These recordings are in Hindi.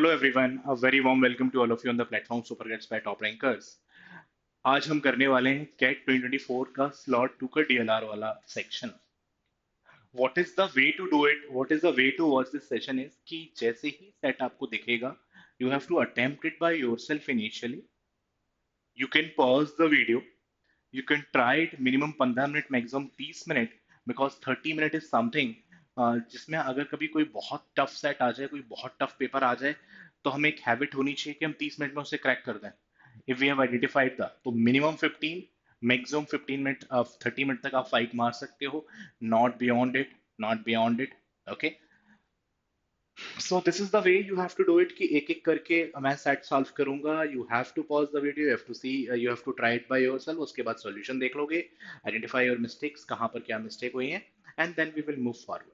Hello everyone, a very warm welcome to all of you on the platform Super Gets by Top Rankers. आज हम करने वाले हैं कैट 2024 का स्लॉट 2 का डीएलआर वाला section. What is the way to do it, what is the way to watch this session is कि जैसे ही सेट आपको दिखेगा you have to attempt it by yourself initially. You can pause the video, you can try it minimum 15 minute maximum 30 minute because 30 minute is something जिसमें अगर कभी कोई बहुत टफ सेट आ जाए, कोई बहुत टफ पेपर आ जाए, तो हमें एक हैबिट होनी चाहिए कि हम 30 मिनट में उसे क्रैक कर दें. If we have identified the तो मिनिमम 15, मैक्सिमम 15 मिनट, 30 मिनट तक आप फाइट मार सकते हो. Not beyond it, not beyond it. Okay, so this is the way you have to do it कि एक एक करके मैं सेट सॉल्व करूंगा. You have to pause the video, you have to see, you have to try it by yourself. उसके बाद सॉल्यूशन देख लोगे, आइडेंटिफाई योर मिस्टेक्स, कहाँ पर क्या मिस्टेक हुई है, and then we will move forward.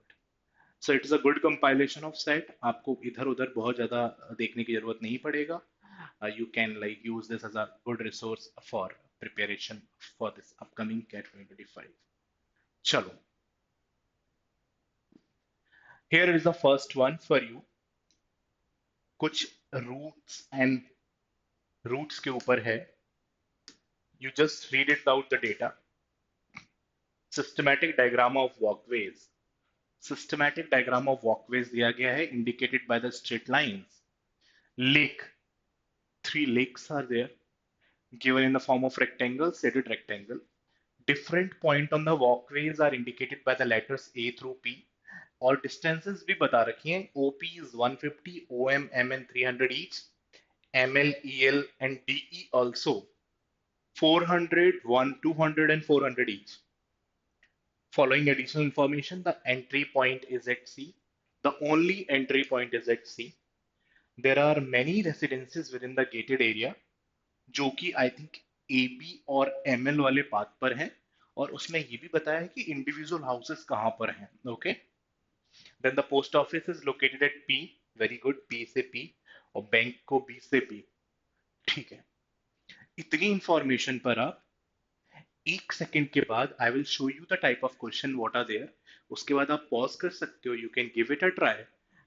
So it is a good compilation of set. आपको इधर उधर बहुत ज्यादा देखने की जरूरत नहीं पड़ेगा. You can like use this as a good resource for preparation for this upcoming CAT 2025. चलो, here is the first one for you. कुछ रूट्स एंड रूट्स के ऊपर है. You just read it out the data. Systematic diagram of walkways. Systematic diagram of walkways दिया गया है, indicated by the straight lines. Lake. 3 lakes are there, given in the form of rectangle, shaded rectangle. Different point on the walkways are indicated by the letters A through P. और distances भी बता रखी हैं. OP is 150, OM, MN 300 each, ML, EL and DE also 400, 1, 200 and 400 each. Following additional information, the entry point is at C. The only entry point is at C. There are many residences within the gated area, जो कि I think AB और ML वाले पाथ पर हैं, और उसमें ये भी बताया है कि individual houses कहाँ पर हैं. Okay. Then the post office is located at P. Very good. P से P और बैंक को B से B. ठीक है. इतनी इंफॉर्मेशन पर आप एक सेकंड के बाद I will show you the type of question what are there. उसके बाद आप पॉज कर सकते हो. You can give it a try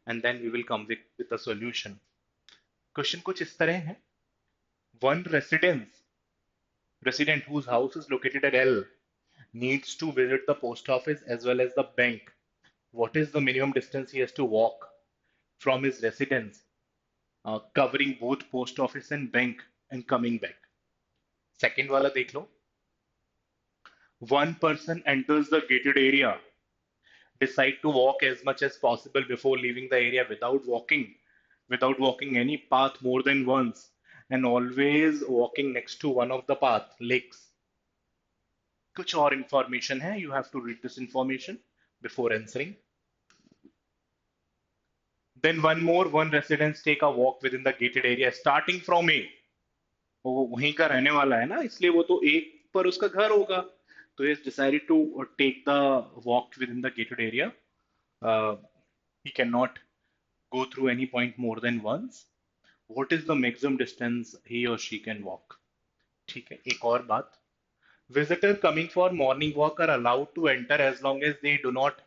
and then we will come with a solution. Question कुछ इस तरह है. One resident whose house is located at L needs to visit the post office as well as the bank. What is the minimum distance he has to walk from his residence, covering both post office and bank and coming back? Second वाला देख लो. One person enters the gated area, decide to walk as much as possible before leaving the area without walking any path more than once, and always walking next to one of the path lakes. कुछ और information है. You have to read this information before answering. Then one residents take a walk within the gated area starting from A. वो वहीं का रहने वाला है ना, इसलिए वो तो एक पर उसका घर होगा. तो he decided to take the walk within the gated area. He cannot go through any point more than once. What is the maximum distance he or she can walk? ठीक है. एक और बात. Visitor coming for morning walk are allowed to enter as long as they do not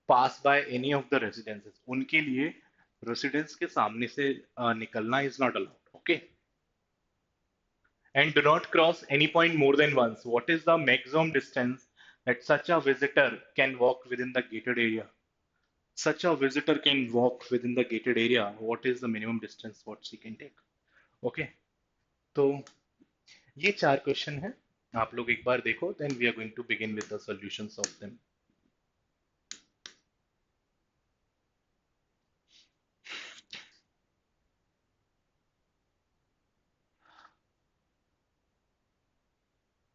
pass by any of the residences. उनके लिए residence के सामने से निकलना is not allowed. Okay. And do not cross any point more than once. What is the maximum distance that such a visitor can walk within the gated area? Such a visitor can walk within the gated area. What is the minimum distance what she can take? Okay. तो ये 4 क्वेश्चन है. आप लोग एक बार देखो. Then we are going to begin with the solutions of them.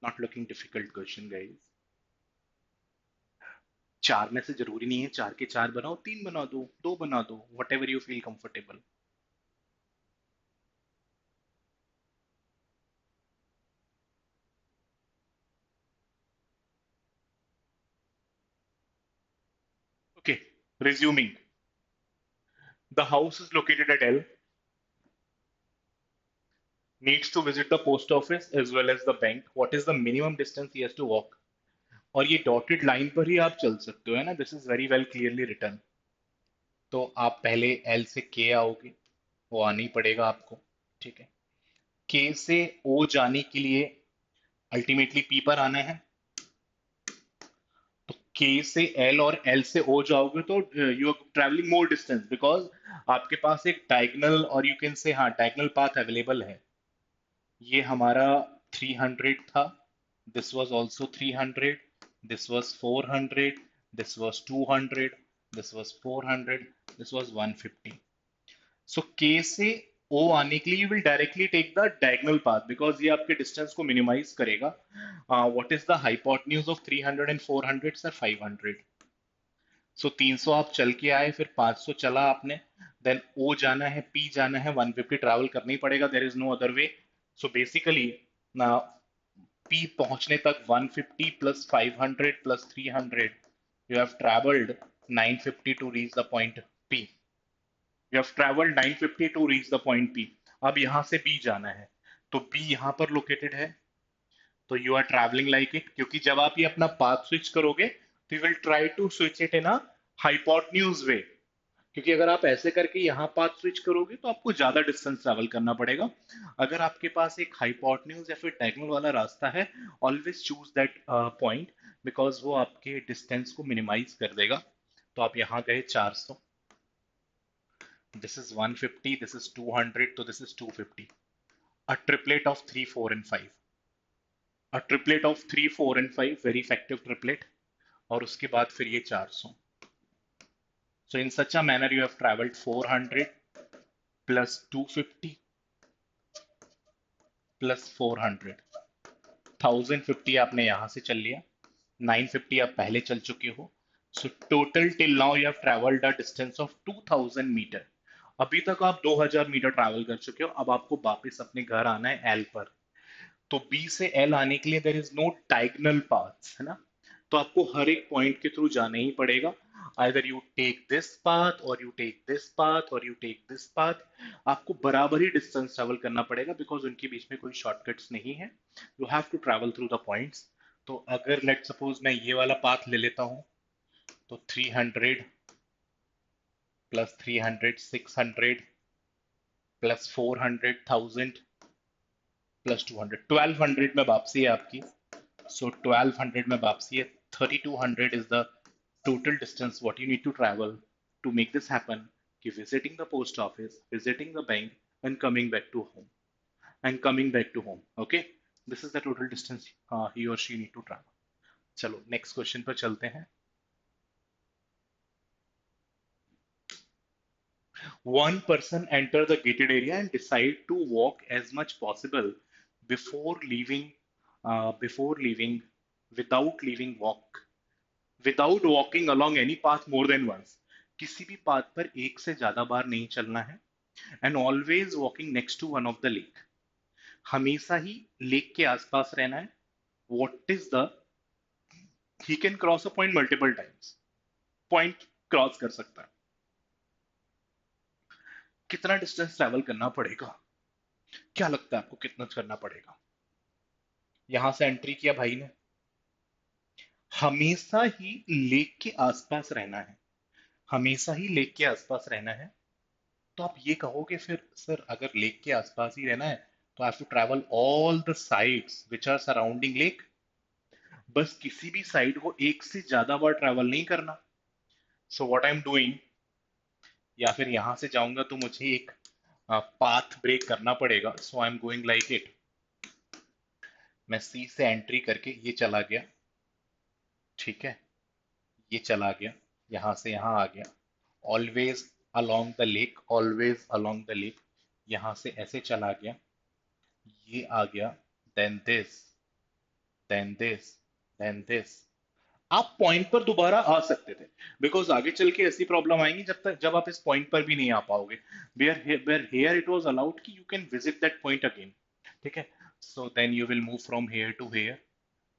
Not looking difficult question, guys. 4 में से जरूरी नहीं है 4 के 4 बनाओ, 3 बना दो, 2 बना दो, whatever you feel comfortable. Okay, resuming. The house is located at L, needs to visit the post office as well as the bank. What is the minimum distance he has to walk? और ये डॉटेड लाइन पर ही आप चल सकते हो, है ना. This is very well clearly written. तो आप पहले एल से के आओगे, वो आना ही पड़ेगा आपको। ठीक है, के से ओ जाने के लिए अल्टीमेटली पी पर आना है। तो के से एल और एल से ओ जाओगे तो you are travelling more distance, because आपके पास एक डायगोनल और यू कैन से, हाँ, डायगोनल पाथ अवेलेबल है। ये हमारा 300 था, this was also 300, this was 400, this was 200, this was 400, this was 150। So K से ओ आने के लिए you will directly take the diagonal path, because ये आपके डिस्टेंस को मिनिमाइज करेगा। What is the hypotenuse of 300 and 400 sir? 500। So 300 आप चल के आए, फिर 500 चला आपने, देन ओ जाना है, पी जाना है, 150 ट्रैवल करना ही पड़ेगा, there is no other way. So basically ना, पी पहुंचने तक 150 plus 500 plus 300, you have traveled 950 to reach the point P. You have traveled 950 to reach the point P. अब यहां से B जाना है, तो B यहां पर लोकेटेड है, तो you are travelling like it, क्योंकि जब आप ये अपना पाथ स्विच करोगे तो you will try to switch it in a hypotenuse way. क्योंकि अगर आप ऐसे करके यहाँ पाथ स्विच करोगे तो आपको ज्यादा डिस्टेंस ट्रैवल करना पड़ेगा। अगर आपके पास एक हाइपोटेन्यूज या फिर डायगोनल वाला रास्ता है, always choose that point, because वो आपके डिस्टेंस को मिनिमाइज कर देगा। तो आप यहाँ गए 400, दिस इज 150, दिस इज 200, तो this is 250। A triplet of 3 4 and 5, a triplet of 3 4 and 5, very effective triplet. और उसके बाद फिर ये 400। So in such a manner you have travelled 400 plus 250 plus 400, 1050 आपने यहां से चल लिया, 950 आप पहले चल चुके हो। So total till now you have travelled a distance of 2000 metre. अभी तक आप 2000 मीटर ट्रैवल कर चुके हो। अब आपको वापस अपने घर आना है एल पर। तो बी से एल आने के लिए there is no diagonal paths, है ना, तो आपको हर एक पॉइंट के थ्रू जाना ही पड़ेगा। Either you take this path और यू टेक दिस पाथ और यू टेक दिस पाथ, आपको बराबर ही डिस्टेंस ट्रैवल करना पड़ेगा, बिकॉज उनके बीच में कोई शॉर्टकट्स नहीं है। You have to travel through the points. तो अगर लेट सपोज मैं ये वाला पाथ ले लेता हूँ, तो 300 प्लस 300 600 प्लस 400 1000 प्लस 200, 1200 में वापसी है आपकी। So 1200 में वापसी है, 3200 is the total distance what you need to travel to make this happen, कि visiting the post office, visiting the bank and coming back to home, and coming back to home. Okay, this is the total distance he or she need to travel. चलो next question पर चलते हैं। One person enter the gated area and decide to walk as much possible before leaving, before leaving, without leaving walk, without walking along any path more than once. किसी भी पाथ पर एक से ज्यादा बार नहीं चलना है। And always walking next to one of the lake, हमेशा ही लेक के आसपास रहना है। What is the, he can cross a point multiple times, point cross कर सकता है। कितना डिस्टेंस ट्रैवल करना पड़ेगा? क्या लगता है आपको कितना करना पड़ेगा? यहां से एंट्री किया भाई ने, हमेशा ही लेक के आसपास रहना है, हमेशा ही लेक के आसपास रहना है। तो आप ये कहोगे फिर सर अगर लेक के आसपास ही रहना है तो I have to travel all the sides which are surrounding lake. बस किसी भी साइड को एक से ज्यादा बार ट्रैवल नहीं करना। सो व्हाट आई एम डूइंग, या फिर यहां से जाऊंगा तो मुझे एक पाथ ब्रेक करना पड़ेगा। So I am going like it, मैं सी से एंट्री करके ये चला गया, ठीक है, ये चला गया, यहां से यहां आ गया, always along the lake, always along the lake, यहां से ऐसे चला गया, ये आ गया, then this, then this, then this. आप पॉइंट पर दोबारा आ सकते थे, बिकॉज आगे चल के ऐसी प्रॉब्लम आएंगी जब आप इस पॉइंट पर भी नहीं आ पाओगे। Where here it was allowed कि you can visit that point again. ठीक है, so then you will move from here to here,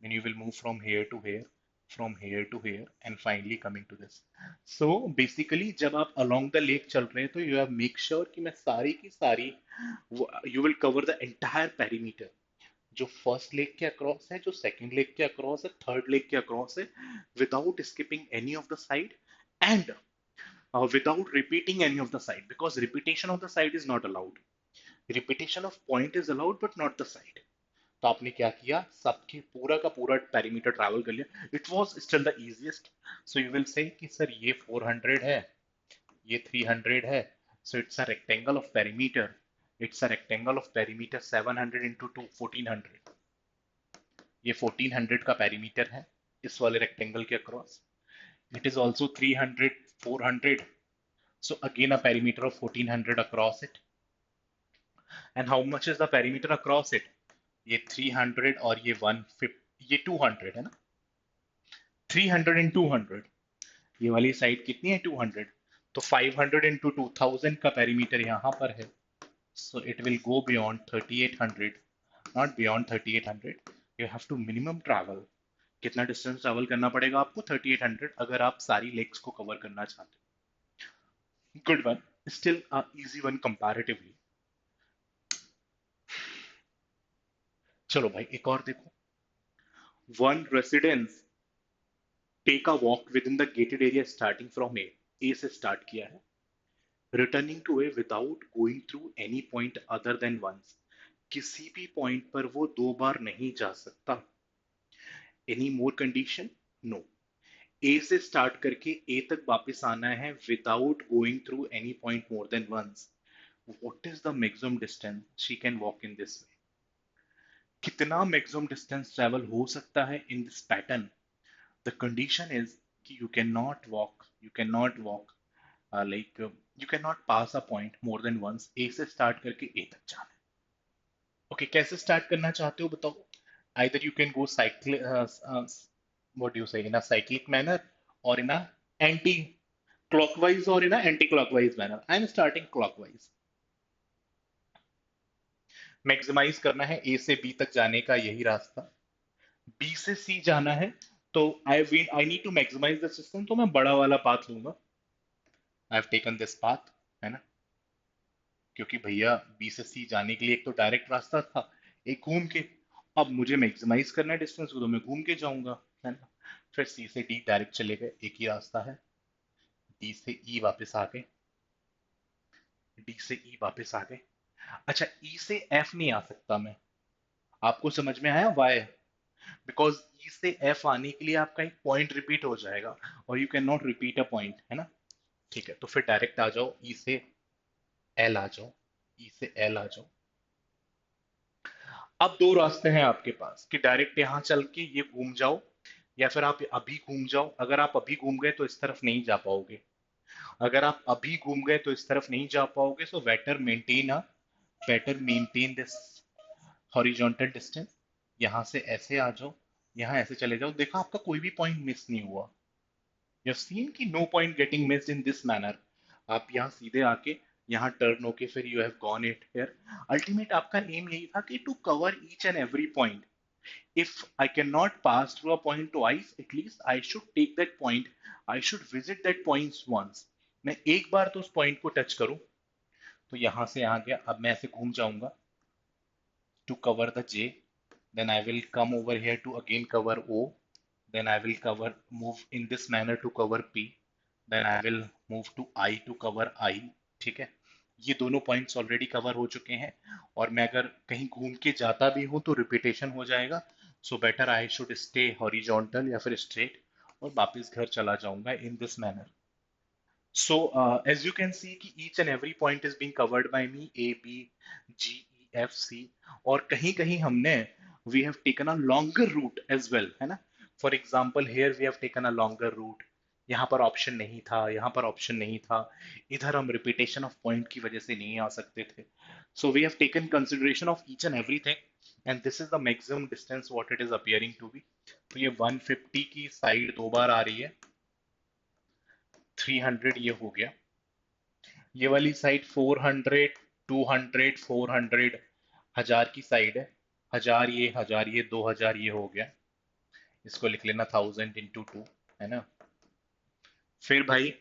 then you will move from here to here, from here to here, and finally coming to this. So basically जब आप along the lake चल रहे हैं तो you have make sure कि मैं सारी की सारी, you will cover the entire perimeter, जो फर्स्ट लेक के अक्रॉस है, जो सेकंड लेक के अक्रॉस है, थर्ड लेक के अक्रॉस है, without skipping any of the side. And without repeating any of the side, because repetition of the side is not allowed. Repetition of point is allowed but not the side. तो आपने क्या किया, सबके पूरा का पूरा पेरीमीटर ट्रैवल कर लिया. It was still the easiest. So you will say कि सर ये 400 है, ये 300 है. So it's a rectangle of perimeter. It's a rectangle of perimeter 700 into 2 1400. ये 1400 का पेरीमीटर है इस वाले रेक्टेंगल के across. It is also 300 400. So again a perimeter of 1400 across it. And how much is the perimeter across it? ये 300 और ये 150, ये 200 है ना. 300 and 200. ये वाली साइड कितनी है 200. तो 500 into 2000 का पेरीमीटर यहाँ पर है. So it will go beyond 3800, not beyond 3800. You have to minimum travel. कितना डिस्टेंस ट्रैवल करना पड़ेगा आपको 3800 अगर आप सारी लेक्स को कवर करना चाहते हो. Good one. Still easy one comparatively. चलो भाई एक और देखो. One residence take a walk within the gated area starting from A से स्टार्ट किया है, returning to A without going through any point other than once. किसी भी पॉइंट पर वो दो बार नहीं जा सकता. Any more condition? No. A से स्टार्ट करके ए तक वापस आना है without going through any point more than once. What is the maximum distance she can walk in this way? कितना मैक्सिमम डिस्टेंस ट्रैवल हो सकता है in this pattern? The condition is कि you can not walk like you can not pass a point more than once. A से स्टार्ट करके ए तक जाना है. ओके कैसे स्टार्ट करना चाहते हो बताओ. Either you can go cycle, what do you say, in a cyclic manner or in a anti clockwise or in a anti clockwise manner. I am starting clockwise. Maximise करना है ए से बी तक जाने का यही रास्ता. बी से सी जाना है तो I need to maximise the system. तो मैं बड़ा वाला पाथ लूंगा. I have taken this path, है ना, क्योंकि भैया बी से सी जाने के लिए एक तो डायरेक्ट रास्ता था, एक घूम के. अब मुझे मैक्सिमाइज करना है डिस्टेंस को तो मैं घूम के जाऊंगा, है ना. फिर सी से डी डायरेक्ट चले गए, एक ही रास्ता है. डी से ई वापस आ गए, डी से ई वापस आ गए. अच्छा ई से एफ नहीं आ सकता मैं. आपको समझ में आया वाई? बिकॉज ई से एफ आने के लिए आपका एक पॉइंट रिपीट हो जाएगा और you can not repeat a point, है ना. ठीक है तो फिर डायरेक्ट आ जाओ, ई से एल आ जाओ, ई से एल आ जाओ. अब दो रास्ते हैं आपके पास कि डायरेक्ट यहां चल के ये घूम जाओ या फिर आप अभी घूम जाओ. अगर आप अभी घूम गए तो इस तरफ नहीं जा पाओगे. अगर आप अभी घूम गए तो इस तरफ नहीं जा पाओगे. So better maintain this horizontal distance. यहां से ऐसे आ जाओ, यहां ऐसे चले जाओ. देखो आपका कोई भी पॉइंट मिस नहीं हुआ. यू हैव सीन कि no point getting missed in this manner. आप यहाँ सीधे आके यहाँ टर्न होके फिर you have gone it here. Ultimate आपका एम यही था कि to cover each and every point. if I cannot pass through a point twice, at least I should take that point. I should visit that point once. मैं एक बार तो उस पॉइंट को टच करूं. तो यहां से आ गया. अब मैं ऐसे घूम जाऊंगा to cover the J. Then I will come over here to again cover O. Then I will move in this manner to cover P. Then I will move to I to cover I. ठीक है. ये दोनों पॉइंट्स ऑलरेडी कवर हो चुके हैं और मैं अगर कहीं घूम के जाता भी हूं तो रिपीटेशन हो जाएगा. So better I should stay horizontal या फिर स्ट्रेट और वापस घर चला जाऊंगा इन this manner. So as you can see कि each and every point is being covered by me, A, B, G, E, F, C. और कहीं कहीं हमने we have taken a longer route as well, है ना. For example here we have taken a longer route. यहाँ पर ऑप्शन नहीं था, यहाँ पर ऑप्शन नहीं था. इधर हम रिपीटेशन ऑफ पॉइंट की वजह से नहीं आ सकते थे. So we have taken consideration of each and everything and this is the maximum distance what it is appearing to be. तो ये 150 की साइड दो बार आ रही है, 300 ये हो गया. ये वाली साइड 400 200 400 हजार की साइड है. हजार ये 2000 ये हो गया. इसको लिख लेना 1000 इंटू 2, है ना. फिर भाई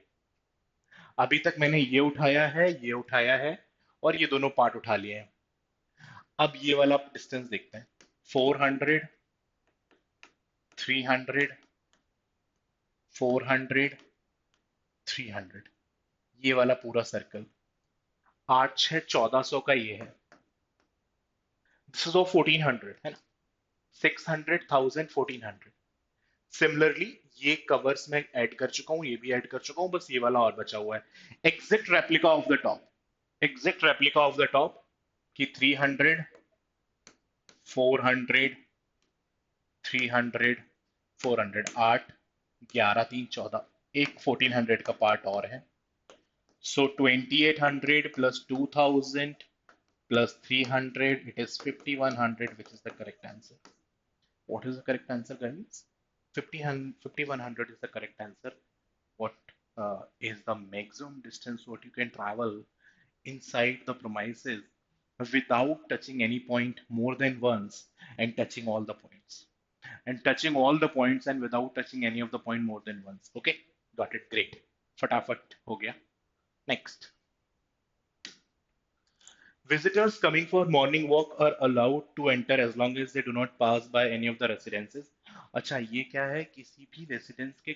अभी तक मैंने ये उठाया है, ये उठाया है और ये दोनों पार्ट उठा लिए हैं. अब ये वाला डिस्टेंस देखते हैं. 400 300 400 300. ये वाला पूरा सर्कल, 8 6 1400 का ये है, दिस इज ऑफ 1400 है ना, 600,000 1400। सिमिलरली ये कवर्स में ऐड कर चुका हूं, ये भी ऐड कर चुका हूं, बस ये वाला और बचा हुआ है। Exact replica of the top, exact replica of the top कि 300 400 300 400, 8 11 3 14, एक 1400 का पार्ट और है। सो 2800 plus 2000 plus 300, it is 5100, which is the correct answer. What is the correct answer, guys? 5100 is the correct answer. What is the maximum distance what you can travel inside the premises without touching any point more than once and touching all the points? And touching all the points and without touching any of the point more than once. Okay, got it. Great. फटाफट हो गया. Next. Visitors coming for morning walk are allowed to enter as long as they do not pass by any of the residences. अच्छा, ये क्या है, किसी भी रेसिडेंस के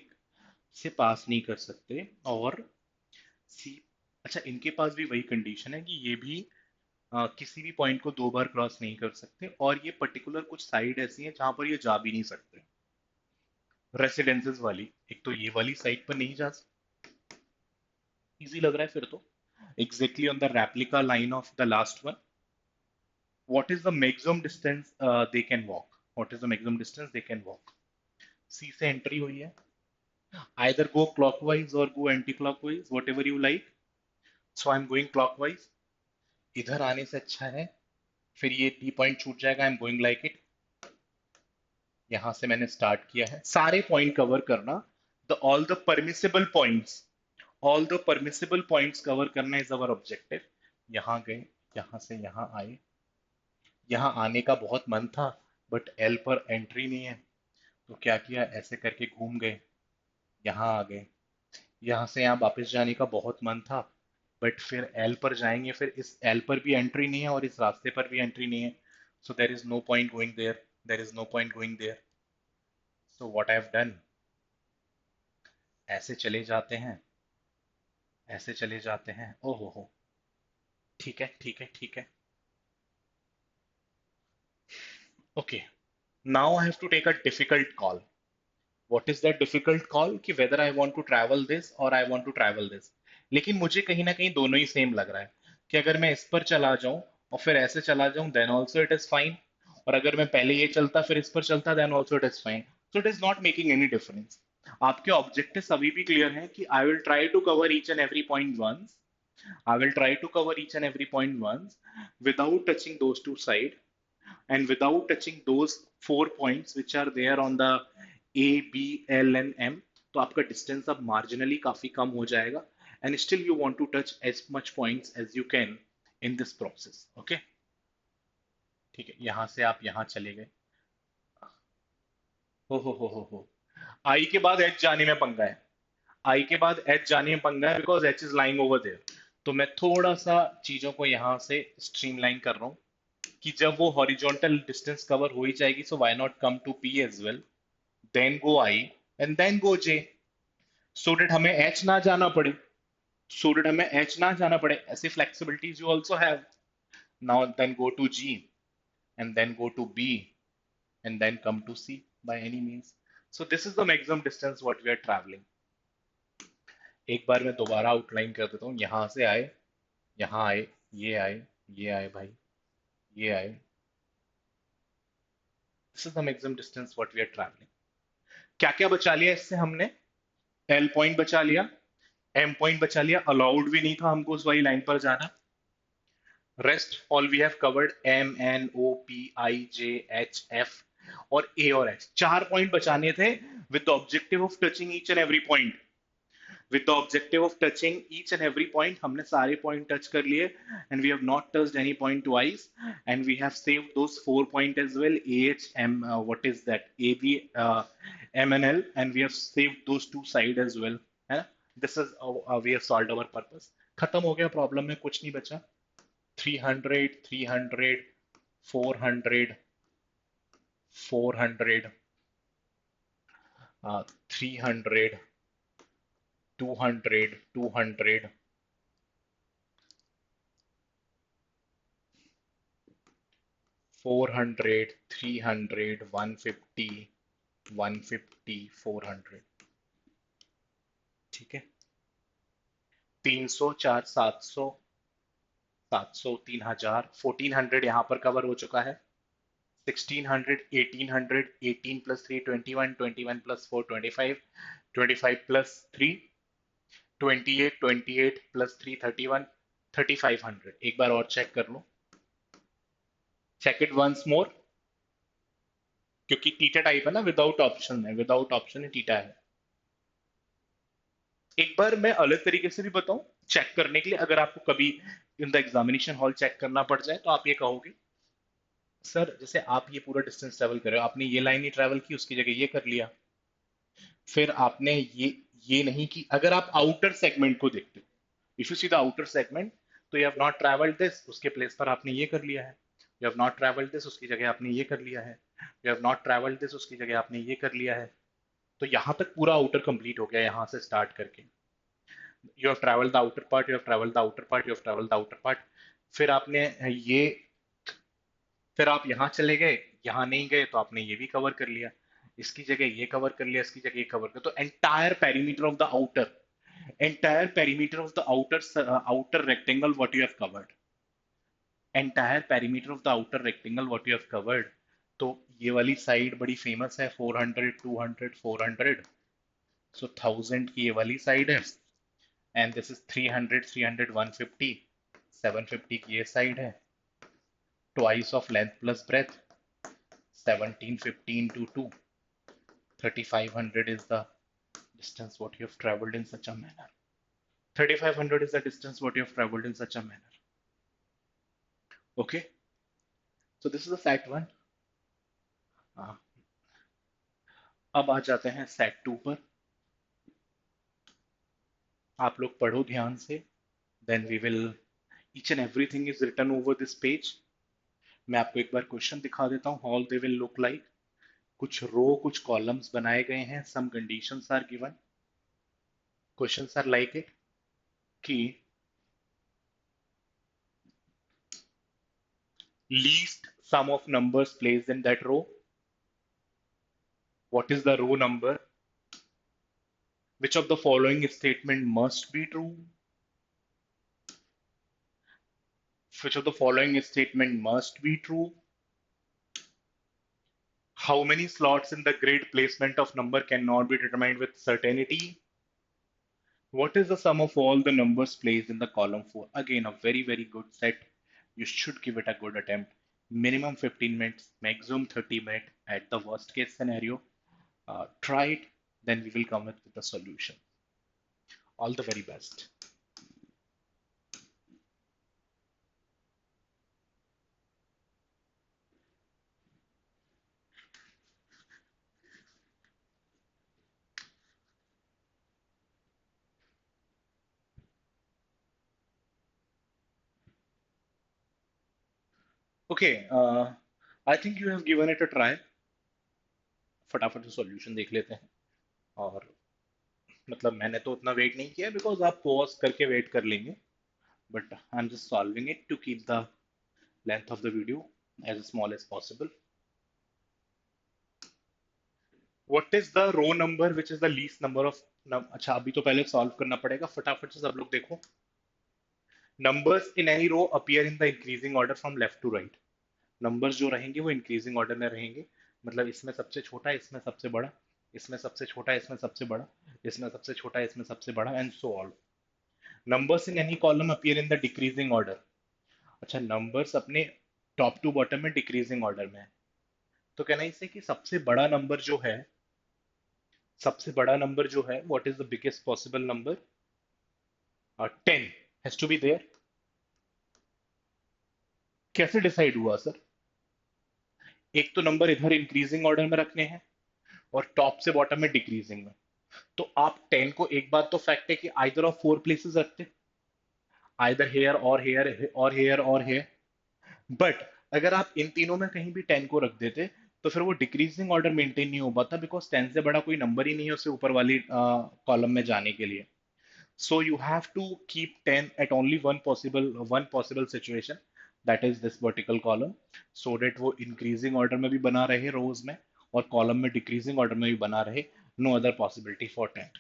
से पास नहीं कर सकते, और सी, अच्छा इनके पास भी वही कंडीशन है कि ये भी किसी भी पॉइंट को 2 बार क्रॉस नहीं कर सकते, और ये पर्टिकुलर कुछ साइड ऐसी है जहां पर ये जा भी नहीं सकते, रेसिडेंसेस वाली। एक तो ये वाली साइड पर नहीं जा सकते, इजी लग रहा है फिर तो, exactly on the replica line of the last one. What is the maximum distance they can walk? What is the maximum distance they can walk? C से एंट्री हुई है, either go clockwise or go anti-clockwise, whatever you like. So I'm going clockwise. इधर आने से अच्छा है, फिर ये T पॉइंट छूट जाएगा, I'm going like it. यहां से मैंने स्टार्ट किया है, सारे पॉइंट कवर करना, all the permissible points, all the permissible points cover करना इज अवर ऑब्जेक्टिव। यहाँ गए, यहाँ से यहाँ आए, यहाँ आने का बहुत मन था बट एल पर एंट्री नहीं है, तो क्या किया, ऐसे करके घूम गए, यहाँ आ गए। यहाँ से यहाँ वापस जाने का बहुत मन था बट फिर एल पर जाएंगे, फिर इस एल पर भी एंट्री नहीं है और इस रास्ते पर भी एंट्री नहीं है, so there is no point going there, there is no point going there. So what I have done, ऐसे चले जाते हैं, ऐसे चले जाते हैं, ओहो हो, ठीक है ठीक है ठीक है, okay. Now I have to take a difficult call. What is that difficult call, कि whether I want to travel this और I want to travel this. लेकिन मुझे कहीं ना कहीं दोनों ही सेम लग रहा है, कि अगर मैं इस पर चला जाऊं और फिर ऐसे चला जाऊं then also it is fine, और अगर मैं पहले ये चलता फिर इस पर चलता then also it is fine, so it is not making any difference. आपके ऑब्जेक्टिव अभी भी क्लियर है कि I will try to cover each and every point once, I will try to cover each and every point once without touching those two sides and without touching those 4 points which are there on the A, B, L and M. तो आपका डिस्टेंस अब मार्जिनली काफी कम हो जाएगा, and still you want to touch as much points as you can in this process. Okay, ठीक है, यहां से आप यहां चले गए, हो आई के बाद एच जाने में पंगा है, आई के बाद एच जाने में पंगा है, because H is lying over there. तो मैं थोड़ा सा चीजों को यहाँ से स्ट्रीमलाइन कर रहा हूँ, कि जब वो हॉरिजॉन्टल डिस्टेंस कवर हो ही जाएगी, so why not come to P as well, then go I and then go J, so that हमें एच ना जाना पड़े, सो दैट हमें एच ना जाना पड़े, ऐसी flexibilities you also have. Now then go to G and then go to B and then come to C by any means. So this is the maximum distance what we are travelling. एक बार मैं दोबारा आउटलाइन कर देता हूँ, यहाँ से आए, यहाँ आए, ये आए, ये आए भाई, ये आए, this is the maximum distance what we are travelling. क्या क्या बचा लिया इससे हमने, एल पॉइंट बचा लिया, एम पॉइंट बचा लिया, अलाउड भी नहीं था हमको उस वाली लाइन पर जाना। Rest all we have covered, M N O P I J H F और ए और एच, 4 पॉइंट बचाने थे with the objective of touching each and every point, with the objective of touching each and every point। हमने सारे point touch कर लिए and we have not touched any point twice, and we have saved those 4 points as well, AH M, what is that, AB, M and L, and we have saved those two side as well, है ना। this is we have solved our purpose, खत्म हो गया प्रॉब्लम में, कुछ नहीं बचा। 300 300 400 400 300 200 200 400, 300, 150, 150, 400। ठीक है। 300, 4, 700, 700, 3000, 1400 यहाँ पर कवर हो चुका है। 1600, 1800, 18 प्लस 3, 21, 21 प्लस 4, 25, 25 प्लस 3, 28, 28 प्लस 3, 31, 3500। एक बार और चेक कर लो, चेक इट वंस मोर, क्योंकि टीटा टाइप है ना, विदाउट ऑप्शन है, विदाउट ऑप्शन है, टीटा है। एक बार मैं अलग तरीके से भी बताऊं चेक करने के लिए, अगर आपको कभी in the examination hall check करना पड़ जाए तो आप ये कहोगे, सर जैसे आप ये पूरा डिस्टेंस ट्रेवल कर रहे हो, आपने ये लाइन ही ट्रेवल की, उसकी जगह ये कर लिया, फिर आपने ये नहीं कि, अगर आप आउटर सेगमेंट को देखते हो, if you see the outer segment, तो you have not travelled this, उसके प्लेस पर आपने ये कर लिया है। You have not travelled this, उसकी जगह आपने ये कर लिया है। You have not travelled this, उसकी जगह आपने ये कर लिया है। तो यहां तक पूरा आउटर कंप्लीट हो गया, यहां से स्टार्ट करके। You have travelled the outer part, you have travelled the outer part, you have travelled the outer part. फिर आपने ये, फिर आप यहाँ चले गए, यहाँ नहीं गए तो आपने ये भी कवर कर लिया, इसकी जगह ये कवर कर लिया, इसकी जगह ये कवर कर, तो entire perimeter of the outer, entire perimeter of the outer rectangle what you have covered, entire perimeter of the outer rectangle what you have covered। तो ये वाली साइड बड़ी फेमस है, 400, 200, 400, सो 1000 की ये वाली साइड है, एंड दिस इज 300, 300, 150, 750 की ये साइड है, twice of length plus breadth, 17, 15 to 2, 3500 is the distance what you have traveled in such a manner, 3500 is the distance what you have traveled in such a manner। Okay, so this is the fact one। अब आ जाते हैं सेट टू पर, आप लोग पढ़ो ध्यान से, then we will, each and everything is written over this page. मैं आपको एक बार क्वेश्चन दिखा देता हूँ, how they will look like. कुछ रो, कुछ कॉलम्स बनाए गए हैं, some conditions are given, questions are like it कि least sum of numbers placed in that row, what is the row number, which of the following statement must be true, which of the following statement must be true, how many slots in the grid placement of number cannot be determined with certainty, what is the sum of all the numbers placed in the column 4? Again, a very, very good set. You should give it a good attempt. Minimum 15 minutes, maximum 30 minutes at the worst case scenario. Try it, then we will come with the solution. All the very best. Okay, I think you have given it a try. फटाफट से सॉल्यूशन देख लेते हैं, और मतलब मैंने तो उतना वेट नहीं किया, बिकॉज आप पॉज करके वेट कर लेंगे, but I am just solving it to keep the length of the video as small as possible. What is the row number which is the least number of, अच्छा अभी तो पहले सॉल्व करना पड़ेगा, फटाफट से सब लोग देखो। Numbers in any row appear in the increasing order from left to right. Numbers जो रहेंगे वो इंक्रीजिंग ऑर्डर में रहेंगे, मतलब इसमें सबसे छोटा, इसमें सबसे बड़ा, इसमें सबसे छोटा, इसमें सबसे बड़ा, इसमें सबसे छोटा, इसमें सबसे बड़ा, and so on. Numbers in any column appear in the decreasing order. अच्छा, नंबर्स अपने टॉप टू बॉटम में डिक्रीजिंग ऑर्डर में है, तो कहना इसे कि सबसे बड़ा नंबर जो है, सबसे बड़ा नंबर जो है, what is the biggest possible number, 10 has to be there. कैसे डिसाइड हुआ सर? एक तो नंबर इधर इंक्रीजिंग ऑर्डर में रखने हैं और टॉप से बॉटम में डिक्रीजिंग में, तो आप 10 को, एक बात तो फैक्ट है कि आइदर ऑफ 4 प्लेसेस रखते, आइदर हेयर और हेयर और हेयर और हेयर, बट अगर आप इन तीनों में कहीं भी 10 को रख देते तो फिर वो डिक्रीजिंग ऑर्डर मेंटेन नहीं हो पाता, बिकॉज 10 से बड़ा कोई नंबर ही नहीं है उससे ऊपर वाली कॉलम में जाने के लिए। So you have to keep 10 at only one possible situation, that is this vertical column, so that वो इंक्रीजिंग ऑर्डर में भी बना रहे रोज में, और कॉलम में डिक्रीजिंग ऑर्डर में भी बना रहे. No other possibility for 10.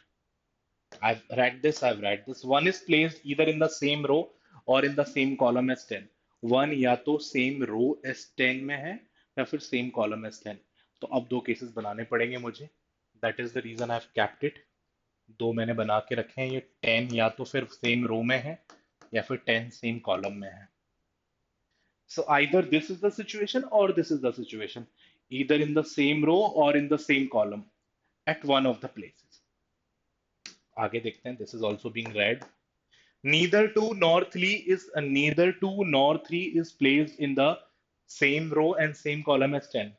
I've read this. One is placed either in the same row or in the same column as 10. One या तो same row as 10 में है या फिर same column as 10. तो अब दो केसेस बनाने पड़ेंगे मुझे. That is the reason I've kept it. दो मैंने बना के रखे हैं. ये 10 या तो फिर same row में है या फिर 10 same column में है. So either this is the situation or this is the situation. Either in the same row or in the same column at one of the places. आगे देखते हैं. This is also being read. Neither 2 nor 3 is placed in the same row and same column as 10.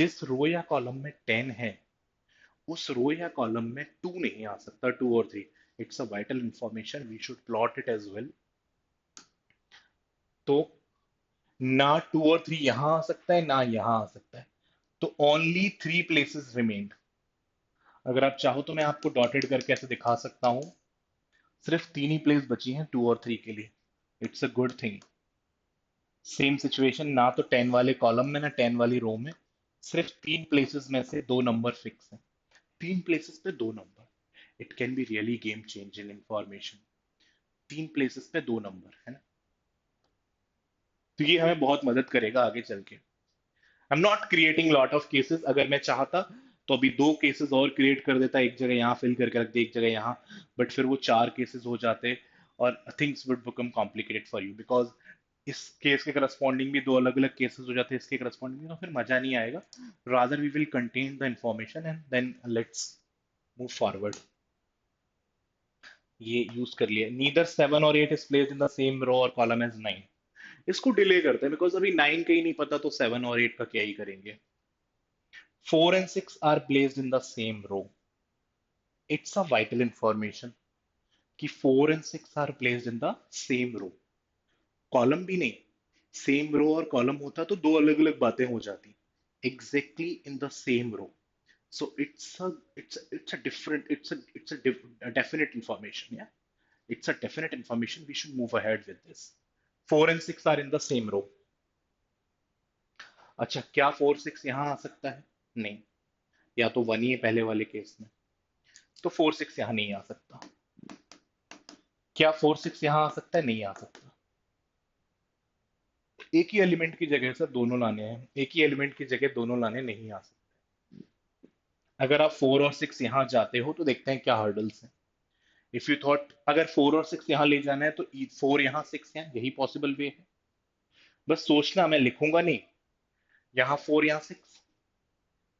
जिस रो या कॉलम में 10 है उस रो या कॉलम में 2 नहीं आ सकता, 2 और 3. It's a vital information, we should plot it as well. तो ना 2 और 3 यहां आ सकता है ना यहां आ सकता है. तो ओनली 3 प्लेसेस रिमेन्ड. अगर आप चाहो तो मैं आपको डॉटेड करके ऐसे दिखा सकता हूं. सिर्फ 3 ही प्लेस बची हैं 2 और 3 के लिए. It's a good thing. Same situation, ना तो 10 वाले कॉलम में ना 10 वाली रो में. सिर्फ 3 प्लेसेस में से 2 नंबर फिक्स हैं. 3 प्लेसेस पे 2 number. It can be really game changing information. 3 places पे 2 नंबर है ना. तो ये हमें बहुत मदद करेगा आगे चल के. I am not creating lot of cases. अगर मैं चाहता तो अभी 2 केसेस और क्रिएट कर देता, एक जगह यहाँ फिल करके रख दे, एक जगह यहाँ. बट फिर वो 4 केसेस हो जाते और things would become complicated for you, because इस केस के करस्पॉन्डिंग भी 2 अलग अलग केसेस हो जाते हैं, इसके करस्पॉन्डिंग भी, तो फिर मजा नहीं आएगा. Rather we will contain the information and then let's move forward. ये यूज कर लिया. नीदर 7 और 8 is placed in the same row और कॉलम एज 9. इसको डिले करते हैं बिकॉज अभी 9 का ही नहीं पता, तो 7 और 8 का क्या ही करेंगे. 4 and 6 are placed in the same row. It's a vital information कि 4 and 6 are placed in the same row. Column भी नहीं, सेम रो और कॉलम होता तो दो अलग अलग बातें हो जाती. Exactly in the same row. So it's a different, a definite information. Yeah, it's a definite information. We should move ahead with this. 4 and 6 are in the same row. अच्छा, क्या 4 6 यहाँ आ सकता है? नहीं. या तो 1 ही है पहले वाले केस में, तो 4 6 यहाँ नहीं आ सकता. क्या 4 6 यहाँ आ सकता है? नहीं आ सकता. एक ही एलिमेंट की जगह सर दोनों लाने हैं, एक ही एलिमेंट की जगह दोनों लाने नहीं आ सकते. अगर आप 4 और 6 यहाँ जाते हो तो देखते हैं क्या हर्डल्स हैं. इफ यू थॉट अगर 4 और 6 यहाँ ले जाना है तो 4 यहाँ 6 यहाँ, यही पॉसिबल वे है. बस सोचना, मैं लिखूंगा नहीं. यहाँ 4 यहाँ 6.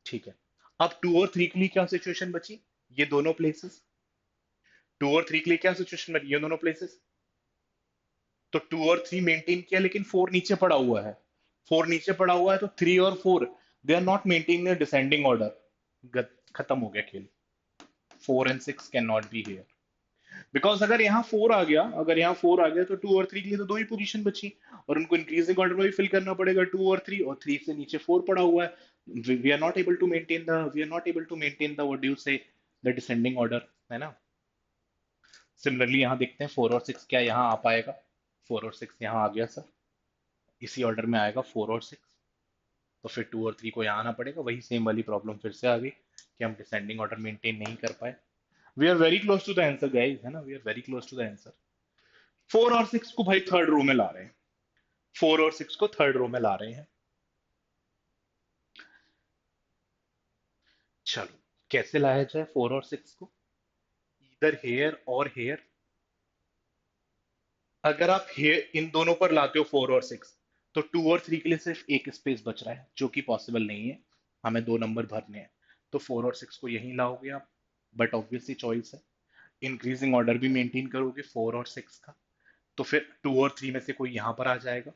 ठीक है. अब 2 और 3 के लिए क्या सिचुएशन बची? ये दोनों प्लेसेस. 2 और 3 के लिए क्या सिचुएशन बची? ये दोनों प्लेसेस. तो 2 और 3 मेंटेन किया, लेकिन 4 नीचे पड़ा हुआ है. 4 नीचे पड़ा हुआ है तो 3 और 4 they are not maintain descending order. खत्म हो गया खेल. 4 and 6 can not be here. Because अगर यहाँ 4 आ गया, अगर यहाँ 4 आ गया तो 2 और 3 के लिए तो दो ही पोजीशन बची, और उनको इंक्रीजिंग ऑर्डर में भी फिल करना पड़ेगा. 2 और 3, और 3 से नीचे 4 पड़ा हुआ है. We are not able to maintain the what do you say the descending order, है ना. सिमिलरली यहाँ देखते हैं 4 और 6 क्या यहाँ आ पाएगा. 4 और 6 यहाँ आ गया सर, इसी ऑर्डर में आएगा 4 और 6. तो फिर 2 और 3 को यहाँ आना पड़ेगा. वही सेम वाली प्रॉब्लम फिर से आ गई कि हम डिसेंडिंग ऑर्डर मेंटेन नहीं कर पाए. We are very close to the answer guys, है ना. We are very close to the answer. 4 और 6 को भाई थर्ड रो में ला रहे हैं. 4 और 6 को थर्ड रो में ला रहे हैं. चलो, कैसे लाया जाए 4 और 6 को? इधर हेयर और हेयर. अगर आप हेयर इन दोनों पर लाते हो 4 और 6, तो 2 और 3 के लिए सिर्फ एक स्पेस बच रहा है, जो कि पॉसिबल नहीं है. हमें दो नंबर भरने हैं. तो 4 और 6 को यहीं लाओगे आप. बट ऑब्वियसली चॉइस है. इंक्रीजिंग ऑर्डर भी मेंटेन करोगे 4 और 6 का, तो फिर 2 और 3 में से कोई यहां पर आ जाएगा,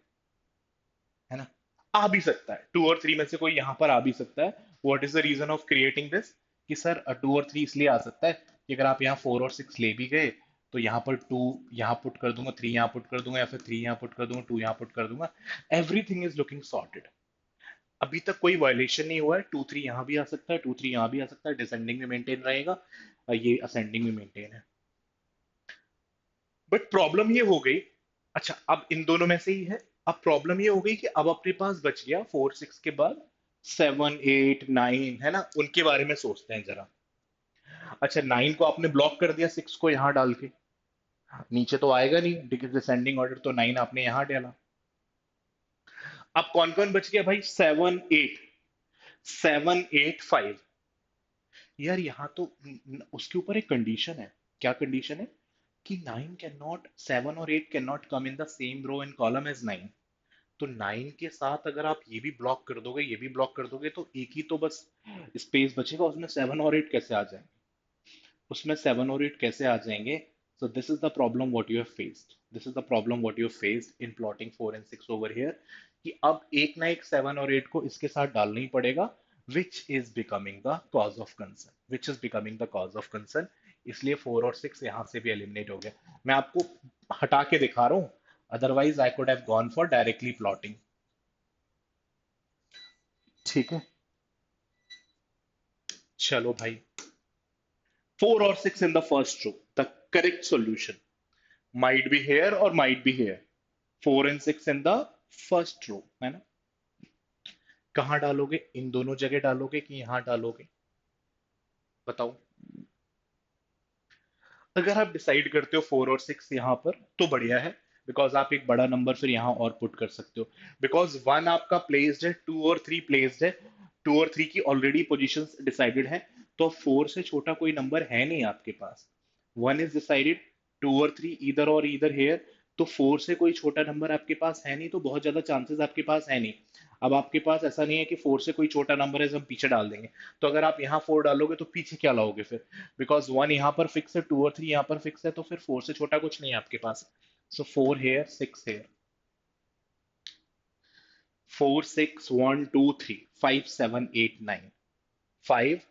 है ना. आ भी सकता है 2 और 3 में से कोई यहां पर आ भी सकता है. What is the reason of creating this? कि सर 2 और 3 इसलिए आ सकता है कि अगर आप यहाँ 4 और 6 ले भी गए तो यहाँ पर 2 यहाँ पुट कर दूंगा, 3 यहाँ पुट कर दूंगा, या फिर 3 यहाँ पुट कर दूंगा, 2 यहाँ पुट कर दूंगा. Everything is looking sorted. अभी तक कोई वायलेशन नहीं हुआ है. 2 3 यहाँ भी आ सकता है, 2 3 यहाँ भी आ सकता है. डिसेंडिंग में मेंटेन रहेगा, ये असेंडिंग में मेंटेन है. बट प्रॉब्लम ये हो गई. अच्छा, अब इन दोनों में से ही है. अब प्रॉब्लम ये हो गई कि अब अपने पास बच गया 4 6 के बाद 7 8 9, है ना, उनके बारे में सोचते हैं जरा। अच्छा, 9 को आपने ब्लॉक कर दिया 6 को यहां डाल के, नीचे तो आएगा नहीं, डिसेंडिंग ऑर्डर, तो 9 आपने यहां डाला। अब कौन कौन बच गया भाई? 7 8 यार यहाँ तो उसके ऊपर एक कंडीशन है। क्या कंडीशन है? कि 7 और 8 can not come in the same row and column as 9। तो 9 के साथ अगर आप ये भी ब्लॉक कर दोगे, ये भी ब्लॉक कर दोगे, तो एक ही तो बस स्पेस बचेगा, उसमें 7 और 8 कैसे आ जाएंगे? उसमें 7 और 8 कैसे आ जाएंगे? So this is the problem what you have faced. This is the problem what you have faced in plotting 4 and 6 over here. कि अब एक ना एक 7 और 8 को इसके साथ डालना ही पड़ेगा, which is becoming the cause of concern. Which is becoming the cause of concern. इसलिए 4 और 6 यहां से भी एलिमिनेट हो गया। मैं आपको हटा के दिखा रहा हूं, otherwise I could have gone for directly plotting. ठीक है, चलो भाई। 4 और 6 in the first row, the correct solution might be here or might be here. 4 and 6 in the first row, है ना? कहां डालोगे? इन दोनों जगह डालोगे कि यहां डालोगे? बताओ। अगर आप डिसाइड करते हो 4 और 6 यहां पर, तो बढ़िया है, बिकॉज आप एक बड़ा नंबर फिर यहां और पुट कर सकते हो। बिकॉज 1 आपका प्लेस्ड है, 2 और 3 प्लेस्ड है, 2 और 3 की ऑलरेडी पोजीशंस डिसाइडेड है, तो 4 से छोटा कोई नंबर है नहीं आपके पास। 1 इज डिसाइडेड, 2 और 3 इधर और इधर हेयर, तो 4 से कोई छोटा नंबर आपके पास है नहीं, तो बहुत ज्यादा चांसेस आपके पास है नहीं। अब आपके पास ऐसा नहीं है कि 4 से कोई छोटा नंबर है जो हम पीछे डाल देंगे। तो अगर आप यहाँ 4 डालोगे तो पीछे क्या लाओगे फिर? बिकॉज 1 यहाँ पर फिक्स है, 2 और 3 यहाँ पर फिक्स है, तो फिर 4 से छोटा कुछ नहीं है आपके पास। सो 4 हेयर, 6 हेयर। 4 6 1 2 3 5 7 8 9, 5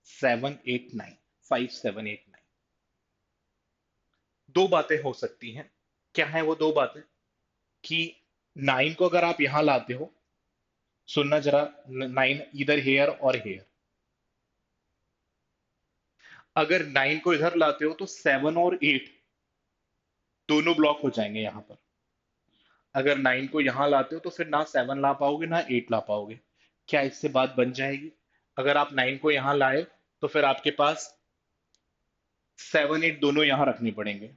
7 8 9, 5 7 8 9। दो बातें हो सकती हैं। क्या है वो दो बातें? कि 9 को अगर आप यहां लाते हो, सुनना जरा, 9 इधर हेयर और हेयर, अगर 9 को इधर लाते हो तो 7 और 8 दोनों ब्लॉक हो जाएंगे यहां पर। अगर 9 को यहां लाते हो तो फिर ना 7 ला पाओगे ना 8 ला पाओगे। क्या इससे बात बन जाएगी? अगर आप 9 को यहां लाए तो फिर आपके पास 7 8 दोनों यहां रखनी पड़ेंगे,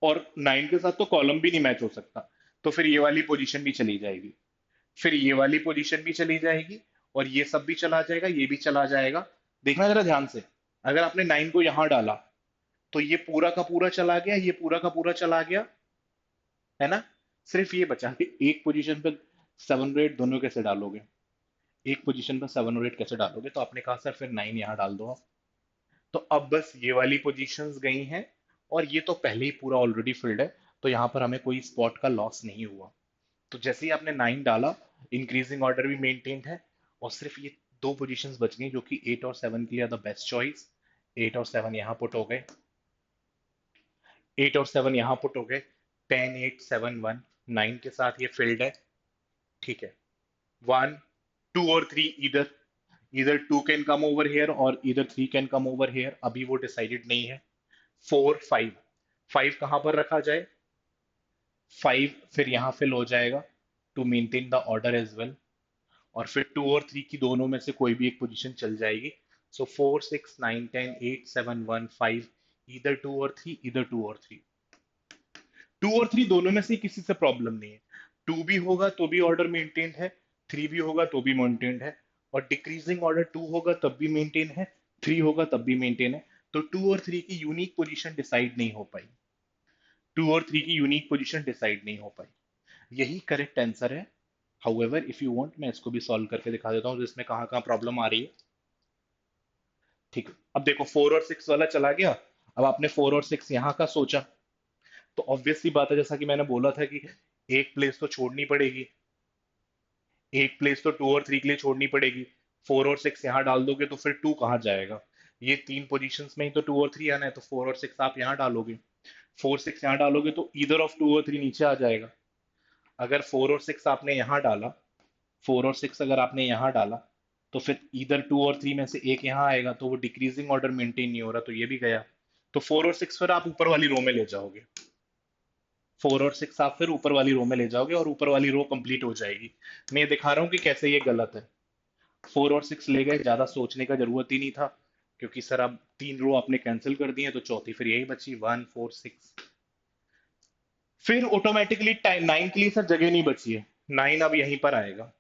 और 9 के साथ तो कॉलम भी नहीं मैच हो सकता, तो फिर ये वाली पोजीशन भी चली जाएगी, फिर ये वाली पोजीशन भी चली जाएगी, और ये सब भी चला जाएगा, ये भी चला जाएगा। देखना जरा ध्यान से। अगर आपने 9 को यहां डाला तो ये पूरा का पूरा चला गया, ये पूरा का पूरा चला गया, है ना? सिर्फ ये बचा कि एक पोजीशन पे 7 और 8 दोनों कैसे डालोगे? एक पोजीशन पर 7 और 8 कैसे डालोगे? तो आपने कहा सर फिर 9 यहाँ डाल दो आप। तो अब बस ये वाली पोजीशंस गई हैं, और ये तो पहले ही पूरा ऑलरेडी फिल्ड है, तो यहाँ पर हमें कोई स्पॉट का लॉस नहीं हुआ। तो जैसे ही आपने 9 डाला, इंक्रीजिंग ऑर्डर भी मेंटेन्ड है, और सिर्फ ये दो पोजीशंस बच गई जो कि 8 और 7 के लिए द बेस्ट चॉइस। 8 और 7 यहाँ पुट हो गए, 8 और 7 यहाँ पुट हो गए, 10 8 7 1, 9 के साथ ये फिल्ड है। ठीक है। 1 2 और 3, इधर इधर 2 कैन कम ओवर हेयर और इधर 3 कैन कम ओवर हेयर, अभी वो डिसाइडेड नहीं है। 4 5, 5 कहां पर रखा जाए? 5 फिर यहां फिल हो जाएगा to maintain the order as well, और फिर 2 और 3 की दोनों में से कोई भी एक पोजीशन चल जाएगी। सो 4 6 9 10 8 7 1 5, इधर 2 और 3, इधर 2 और 3, 2 और 3 दोनों में से किसी से प्रॉब्लम नहीं है। 2 भी होगा तो भी ऑर्डर मेंटेन्ड है, 3 भी होगा तो भी मेंटेन्ड है, और डिक्रीजिंग ऑर्डर 2 होगा तब भी मेंटेन है, 3 होगा तब भी मेंटेन है। तो 2 और 3 की यूनिक पोजीशन डिसाइड नहीं हो पाई, 2 और 3 की यूनिक पोजीशन डिसाइड नहीं हो पाई। यही करेक्ट आंसर है। हाउएवर इफ यू वांट, मैं इसको भी सॉल्व करके दिखा देता हूँ जिसमें कहाँ कहाँ प्रॉब्लम आ रही है। ठीक है, अब देखो 4 और 6 वाला चला गया। अब आपने 4 और 6 यहाँ का सोचा, तो ऑब्वियस सी बात है, जैसा कि मैंने बोला था कि एक प्लेस तो छोड़नी पड़ेगी, एक प्लेस तो 2 और 3 के लिए छोड़नी पड़ेगी। 4 और 6 यहाँ डाल दोगे तो फिर 2 कहाँ जाएगा? ये तीन पोजीशंस में ही तो 2 और 3 आना है, तो 4 और 6 आप यहाँ डालोगे। 4 6 यहाँ डालोगे तो ईदर ऑफ 2 और 3 नीचे आ जाएगा। अगर 4 और 6 आपने यहाँ डाला, 4 और 6 अगर आपने यहाँ डाला, तो फिर इधर 2 और 3 में से एक यहाँ आएगा, तो वो डिक्रीजिंग ऑर्डर मेंटेन नहीं हो रहा, तो ये भी गया। तो 4 और 6 फिर आप ऊपर वाली रो में ले जाओगे। 4 और 6 आप फिर ऊपर वाली रो में ले जाओगे और ऊपर वाली रो कंप्लीट हो जाएगी। मैं ये दिखा रहा हूँ कि कैसे ये गलत है। 4 और 6 ले गए, ज्यादा सोचने का जरूरत ही नहीं था, क्योंकि सर अब 3 रो आपने कैंसिल कर दी है, तो चौथी फिर यही बची 1 4 6। फिर ऑटोमेटिकली टाइम 9 के लिए सर जगह नहीं बची है, 9 अब यहीं पर आएगा,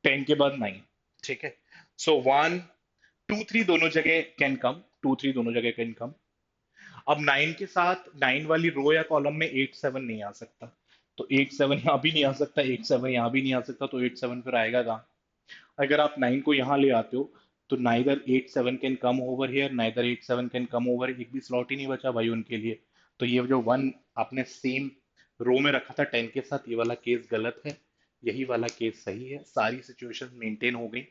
10 के बाद 9। ठीक है, सो 1 2 3 दोनों जगह कैन कम, 2 3 दोनों जगह कैन कम। अब 9 के साथ 9 वाली रो या कॉलम में 8 7 नहीं आ सकता, तो 8 7 यहाँ भी नहीं आ सकता, 8 7 यहाँ भी नहीं आ सकता, तो 8 7 फिर आएगा कहाँ? अगर आप 9 को यहाँ ले आते हो, तो neither 8 7 can come over here, neither 8 7 can come over, एक भी स्लॉट ही नहीं बचा भाई उनके लिए। तो ये जो 1 आपने सेम रो में रखा था 10 के साथ, ये वाला केस गलत है, यही वाला केस सही है। सारी सिचुएशन मेंटेन हो गई,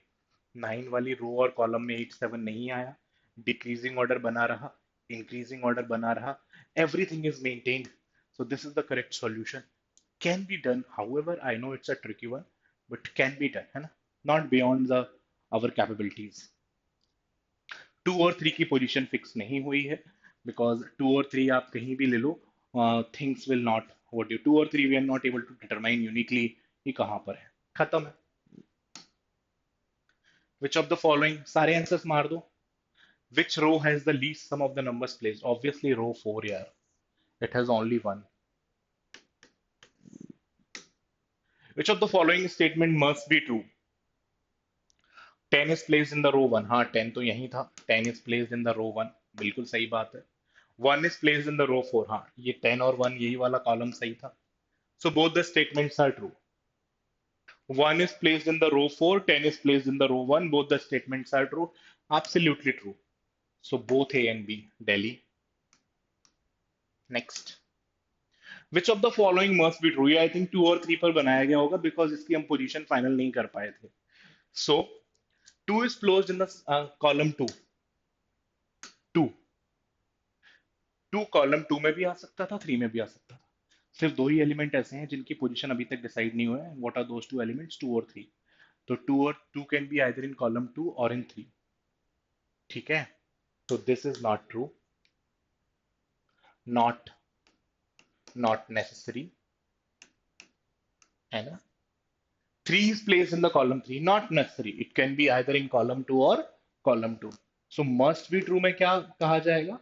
9 वाली रो और कॉलम में 8 7 नहीं आया, डिक्रीजिंग ऑर्डर बना रहा, इंक्रीजिंग ऑर्डर बना रहा, everything is maintained. So this is the correct solution, can be done. However, I know it's a tricky one, but can be done, है ना? Not beyond the our capabilities. 2 और 3 की पोजीशन फिक्स नहीं हुई है, बिकॉज 2 और 3 आप कहीं भी ले लो, things will not what you 2 और 3 we are not able to determine uniquely ये कहाँ पर है। खत्म है। विच ऑफ द फॉलोइंग, सारे आंसर्स मार दो। Which row has the least sum of the numbers placed? Obviously row 4 यार, it has only one. Which of the following statement must be true? 10 is placed in the row 1, हाँ 10 तो यही था, 10 is placed in the row 1, बिल्कुल सही बात है। 1 is placed in the row 4, हाँ ये 10 और 1 यही वाला कॉलम सही था। So both the statements are true. 1 is placed in the row 4, 10 is placed in the row 1, both the statements are true. Absolutely true. So both A and B, Delhi. Next. Which of the following must be true? ये I think 2 और 3 पर बनाया गया होगा, because इसकी हम पोजीशन फाइनल नहीं कर पाए थे। So 2 is placed in the column 2, 2 2 column 2 में भी आ सकता था, 3 में भी आ सकता था। सिर्फ दो ही एलिमेंट ऐसे हैं जिनकी पोजीशन अभी तक डिसाइड नहीं हुआ है। What are those two elements? 2 और 3। तो 2 और 2 can be either in column 2 और इन 3। ठीक है, तो this is not true, not not necessary, है ना? 3 is placed in the column 3, not necessary, it can be either in column 2 or column 2। so must be true में क्या कहा जाएगा?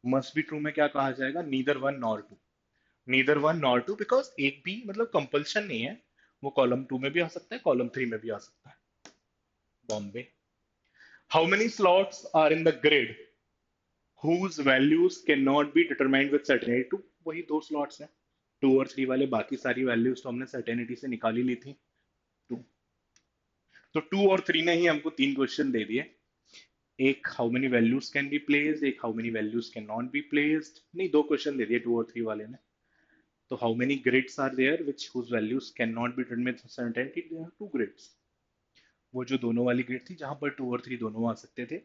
must be true में क्या कहा जाएगा? neither one nor two, neither one nor two, because एक भी मतलब कंपल्शन नहीं है, वो कॉलम 2 में भी आ सकता है, कॉलम 3 में भी आ सकता है। Bombay. How many slots are in the grid whose values cannot be determined with certainty? Two, वही दो स्लॉट्स हैं, 2 और 3 वाले, बाकी सारी वैल्यूज तो हमने सर्टेनिटी से निकाली ली थी। टू, तो 2 और 3 ने ही हमको 3 क्वेश्चन दे दिए। एक how many values can be placed, एक how many values can not be placed, नहीं 2 क्वेश्चन दे दिए 2 और 3 वाले ने। तो how many grids are there which whose values cannot be determined with certainty? There are 2 grids. वो जो दोनों वाली ग्रिड थी जहां पर 2 और 3 दोनों आ सकते थे,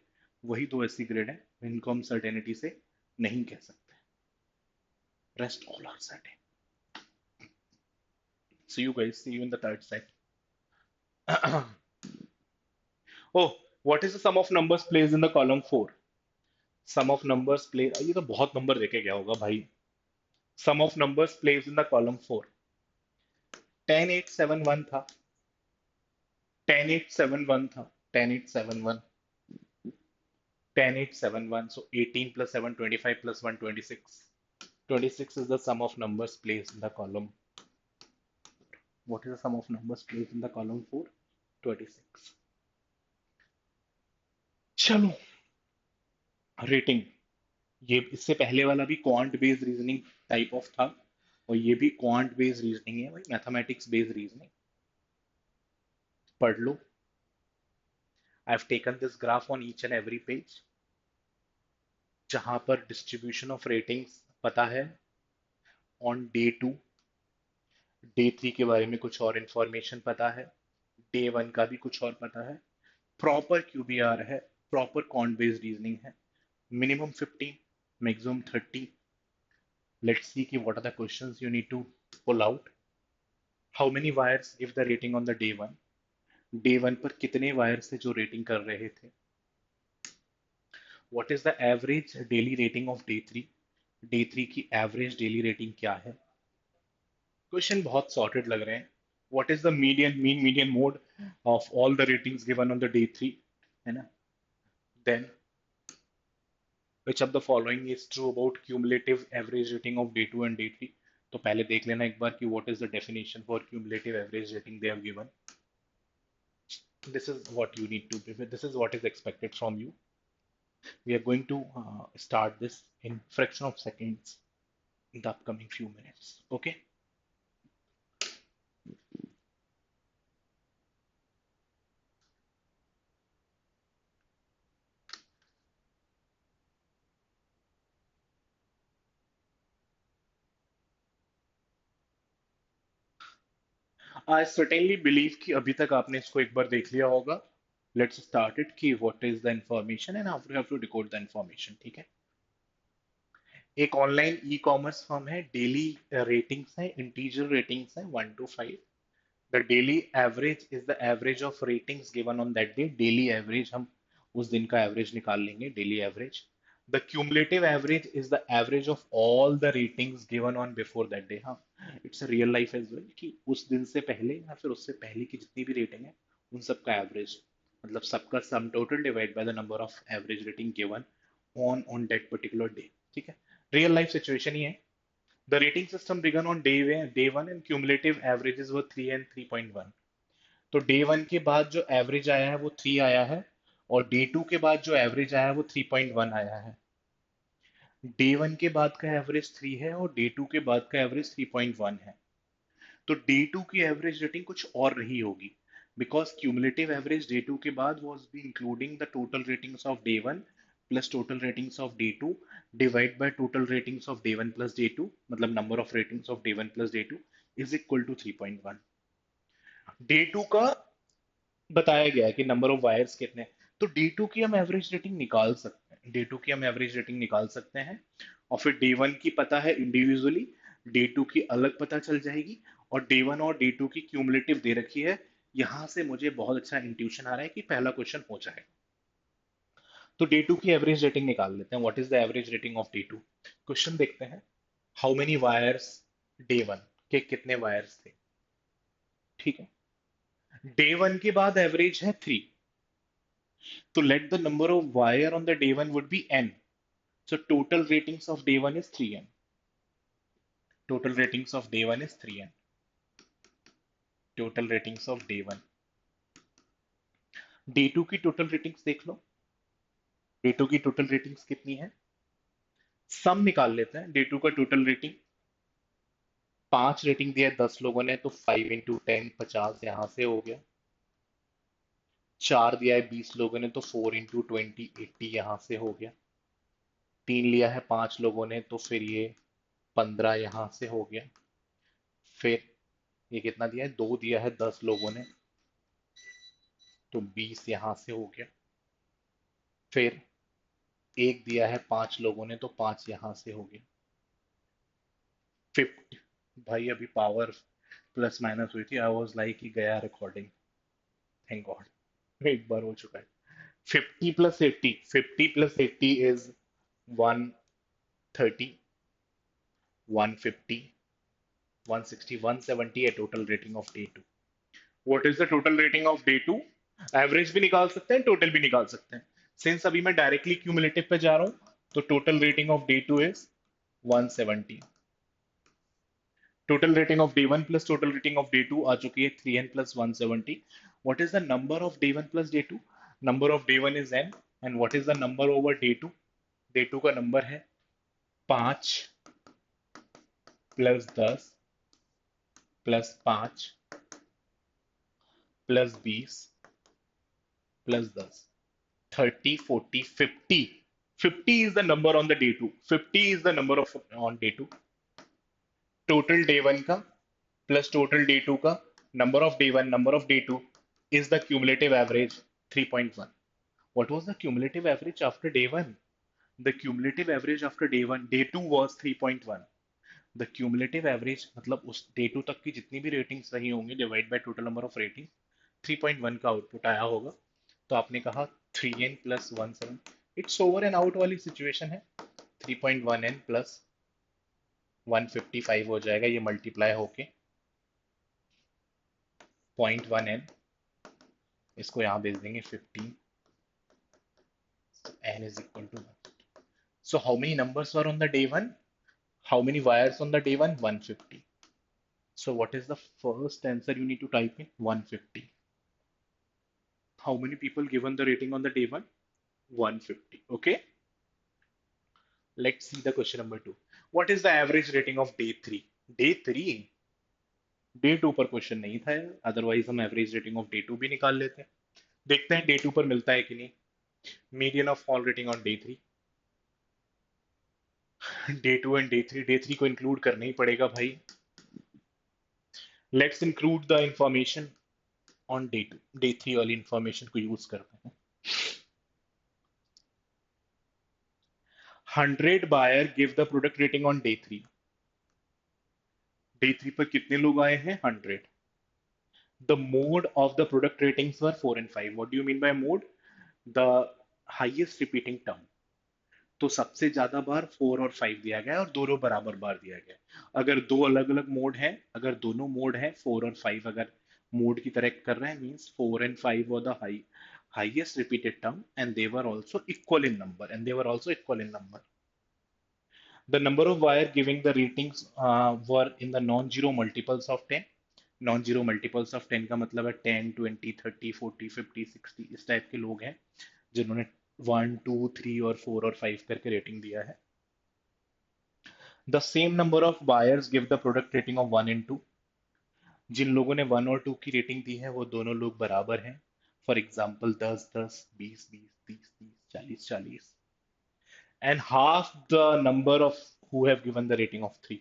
वही दो ऐसी ग्रिड है इनको हम सर्टेनिटी से नहीं कह सकते। Rest all are certain. See you guys, see you in the third set. Oh, what is the sum of numbers placed in the column 4? Sum of numbers placed, ये तो बहुत नंबर देके गया होगा भाई। Sum of numbers placed in the column 4, 10 8 7 1 था, 10 8 7 1 था, 10 8 7 1, 10 8 7 1, so 18 plus 7 25 plus 1 26, 26 is the sum of numbers placed in the column. What is the sum of numbers placed in the column 4? 26. चलो, रेटिंग, ये इससे पहले वाला भी quant based reasoning type of था, और ये भी क्वांट बेस्ड रीजनिंग है भाई, मैथमेटिक्स बेस्ड रीजनिंग। पढ़ लो। I have taken this graph on each and every page, जहां पर डिस्ट्रीब्यूशन ऑफ रेटिंग्स पता है ऑन डे 2, डे 3 के बारे में कुछ और इंफॉर्मेशन पता है, डे 1 का भी कुछ और पता है, प्रॉपर क्यूबीआर है, प्रॉपर क्वांट बेस्ड रीजनिंग है, minimum 15, maximum 30। Let's see ki what are the questions you need to pull out. How many wires give the rating on the day 1? Day 1 पर कितने wires थे जो rating कर रहे थे? What is the average daily rating of day 3? Day 3 की एवरेज डेली रेटिंग क्या है? क्वेश्चन बहुत सॉर्टेड लग रहे हैं. What is the median mode of all the ratings given on the day 3, है ना? Then which of the following is true about cumulative average rating of day 2 and day 3? तो पहले देख लेना एक बार कि what is the definition for cumulative average rating they have given. This is what you need to be. This is what is expected from you. We are going to start this in fraction of seconds in the upcoming few minutes. Okay. I certainly believe कि अभी तक आपने इसको एक बार देख लिया होगा. Let's start it कि what is the information and after you have to decode the information. ठीक है. एक ऑनलाइन ई कॉमर्स फर्म है. डेली रेटिंग्स है, इंटीजर रेटिंग्स है 1 to 5. The daily average is the average of ratings given on that day. Daily average हम उस दिन का एवरेज निकाल लेंगे. Daily average. The cumulative average is the average of all the ratings given on before that day. हाँ, it's a real life as well कि उस दिन से पहले या फिर उससे पहले की जितनी भी रेटिंग है उन सबका एवरेज, मतलब सबका sum total divide by the number of average rating given on that particular day. ठीक है, रियल लाइफ सिचुएशन ही है. The rating system began on day one and cumulative averages were 3 and 3.1. तो डे वन के बाद जो एवरेज आया है वो 3 आया है और डे टू के बाद जो एवरेज आया है वो 3.1 आया है. डे वन के बाद का एवरेज 3 है और डे टू के बाद का एवरेज 3.1 है. तो डे टू की एवरेज रेटिंग कुछ और रही होगी because cumulative average day two के बाद was be including the total ratings of day one plus total ratings of day two divide by total ratings of day one plus day two, मतलब number of ratings of day one plus day two is equal to 3.1. Day two का बताया गया है कि नंबर ऑफ वायर्स कितने हैं. तो डे टू की हम एवरेज रेटिंग निकाल सकते हैं. डे टू की हम एवरेज रेटिंग निकाल सकते हैं और फिर डे वन की पता है इंडिविजुअली, डे टू की अलग पता चल जाएगी और डे वन और डे टू की क्यूमुलेटिव दे रखी है. यहां से मुझे बहुत अच्छा इंट्यूशन आ रहा है कि पहला क्वेश्चन हो जाएगा. तो डे टू की एवरेज रेटिंग निकाल लेते हैं. What is the average rating of day two? Question देखते हैं. How many buyers day one के कितने वायर्स थे? ठीक है, डे वन के बाद एवरेज है 3. तो let the number of wire on the day one would be n. So total ratings of day one is 3n. Total ratings of day one is 3n. Total ratings of day one. Day two की total ratings देख लो. Day two की total ratings कितनी है? सम निकाल लेते हैं. Day two का total rating 5 रेटिंग दिया है 10 लोगों ने, तो 5 इंटू 10 50 यहां से हो गया. 4 दिया है 20 लोगों ने, तो 4 इंटू 20 80 यहां से हो गया. 3 लिया है 5 लोगों ने, तो फिर ये 15 यहां से हो गया. फिर ये कितना दिया है? 2 दिया है 10 लोगों ने, तो 20 यहां से हो गया. फिर 1 दिया है 5 लोगों ने, तो 5 यहां से हो गया. 50. भाई अभी पावर प्लस माइनस हुई थी. आई वॉज लाइक कि गया रिकॉर्डिंग. थैंक गॉड एक बार हो चुका है. 50 प्लस 80, 50 प्लस 80 इज 130, 150, 160, 170 है total rating of day two. What is the total rating of day two? Average भी निकाल सकते हैं, टोटल भी निकाल सकते हैं. सिंस अभी मैं डायरेक्टली क्यूमुलेटिव पे जा रहा हूं, तो total rating of day two is 170. Total rating of day one plus total rating of day two आ चुकी है 3n plus 170. What is the number of day one plus day two? Number of day one is n and what is the number over day two? Day two का नंबर है 5 plus 10 plus 5 plus 20 plus 10. 30, 40, 50. 50 is the number on the day 2. 50 is the number of on day 2. Total day 1 का plus total day 2 का number of day 1, number of day 2 is the cumulative average 3.1. What was the cumulative average after day 1? The cumulative average after day 2 was 3.1. The cumulative average मतलब उस day 2 तक की जितनी भी रेटिंग्स रही होंगी divide by total number of rating 3.1 का आउटपुट आया होगा. तो आपने कहा 3n plus 17. It's over and out वाली सिचुएशन है. 3.1n प्लस 155 हो जाएगा, ये मल्टीप्लाई होके 0.1 n, इसको यहाँ भेज देंगे 15, n is equal to 1. So how many numbers were on the day one? How many wires on the day one? 150. So what is the first answer you need to type in? 150. How many people given the rating on the day one? 150. Okay. Let's see the question number two. What is the average rating of day three? Day three? Day two पर क्वेश्चन नहीं था, अदरवाइज हम average rating of day two भी निकाल लेते हैं। देखते हैं डे टू पर मिलता है कि नहीं। Median of all rating on day three, day two and day three को इंक्लूड करना ही पड़ेगा भाई। Let's include the information on day two, day three वाली इंफॉर्मेशन को यूज करते हैं। 100 buyer give the product rating on day three. Day three पर कितने लोग आए हैं? 100. The mode of the product ratings were 4 and 5. What do you mean by mode? The highest repeating term. तो सबसे ज्यादा बार 4 और 5 दिया गया है और दोनों बराबर बार दिया गया है। अगर दो अलग अलग मोड हैं, अगर दोनों मोड हैं 4 और 5, अगर मोड की तरह कर रहे हैं, means 4 and 5 were the highest repeated term and they were also equal in number, and they were also equal in number. The number of wire giving the ratings were in the non-zero multiples of 10. Non zero multiples of 10 का मतलब है 10, 20, 30, 40, 50, 60, इस टाइप के लोग हैं जिन्होंने 1, 2, 3 और 4 और 5 करके रेटिंग दिया है। The same number of buyers give the product rating of 1 and 2। जिन लोगों ने 1 और 2 की रेटिंग दी है वो दोनों लोग बराबर हैं। For example 10, 10, 20, 20, 30, 30, 40, 40, and half the number of who have given the rating of 3।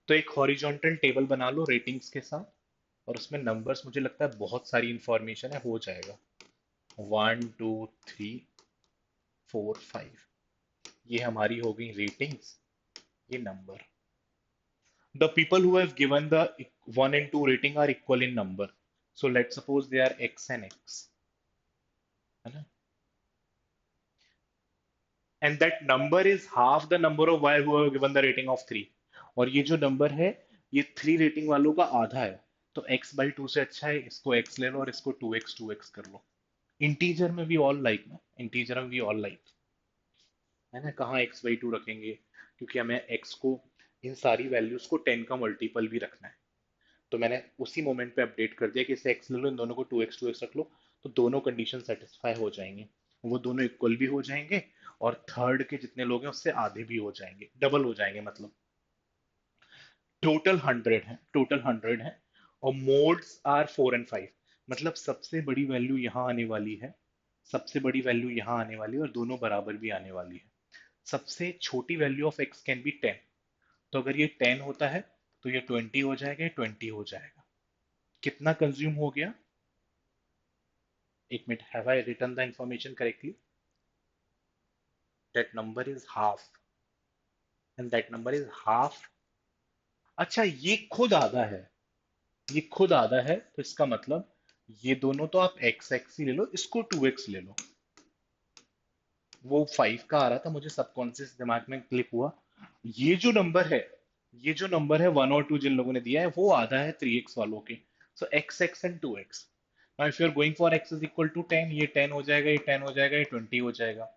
तो एक हॉरिजॉन्टल टेबल बना लो रेटिंग्स के साथ, और उसमें नंबर्स, मुझे लगता है बहुत सारी इंफॉर्मेशन है, हो जाएगा। 1, 2, 3, 4, 5, ये हमारी हो गई रेटिंग्स, ये number. The people who have given the 1 and 2 rating are equal in number. So let's suppose they are x and x, है ना, and that number is half the number of buyer who have given the rating of 3। और ये जो नंबर है, ये 3 रेटिंग वालों का आधा है। तो x/2 से अच्छा है इसको x ले लो और इसको 2x कर लो। इंटीजर में भी ऑल लाइक ना, इंटीजर में भी ऑल लाइक, है ना, कहाँ x/2 रखेंगे, क्योंकि हमें x को, इन सारी वैल्यूज को 10 का मल्टीपल भी रखना है। तो मैंने उसी मोमेंट पे अपडेट कर दिया कि इसे x ले लो, इन दोनों को 2x रख लो, तो दोनों कंडीशन सेटिस्फाई हो जाएंगे, वो दोनों इक्वल भी हो जाएंगे और थर्ड के जितने लोग हैं उससे आधे भी हो जाएंगे, डबल हो जाएंगे मतलब। टोटल 100 है, टोटल 100 है, और मोड्स आर 4 and 5। मतलब सबसे बड़ी वैल्यू यहाँ आने वाली है, सबसे बड़ी वैल्यू यहाँ आने वाली है, और दोनों बराबर भी आने वाली है। सबसे छोटी value of x can be 10। तो अगर ये 10 होता है तो ये 20 हो जाएगा, ये 20 हो जाएगा। कितना कंज्यूम हो गया? एक minute, have I written the information correctly? That number is half, and that number is half. अच्छा, ये खुद आधा है, ये खुद आधा है, तो इसका मतलब ये दोनों तो आप x ही ले लो, इसको 2x ले लो। वो 5 का आ रहा था, मुझे सबकॉन्शियस दिमाग में क्लिक हुआ। ये जो नंबर है, ये जो नंबर है 1 और 2 जिन लोगों ने दिया है, वो आधा है 3x वालों के। So x and 2x। Now if you are going for x is equal to 10, ये 10 हो जाएगा, ये 10 हो जाएगा, ये 20 हो जाएगा।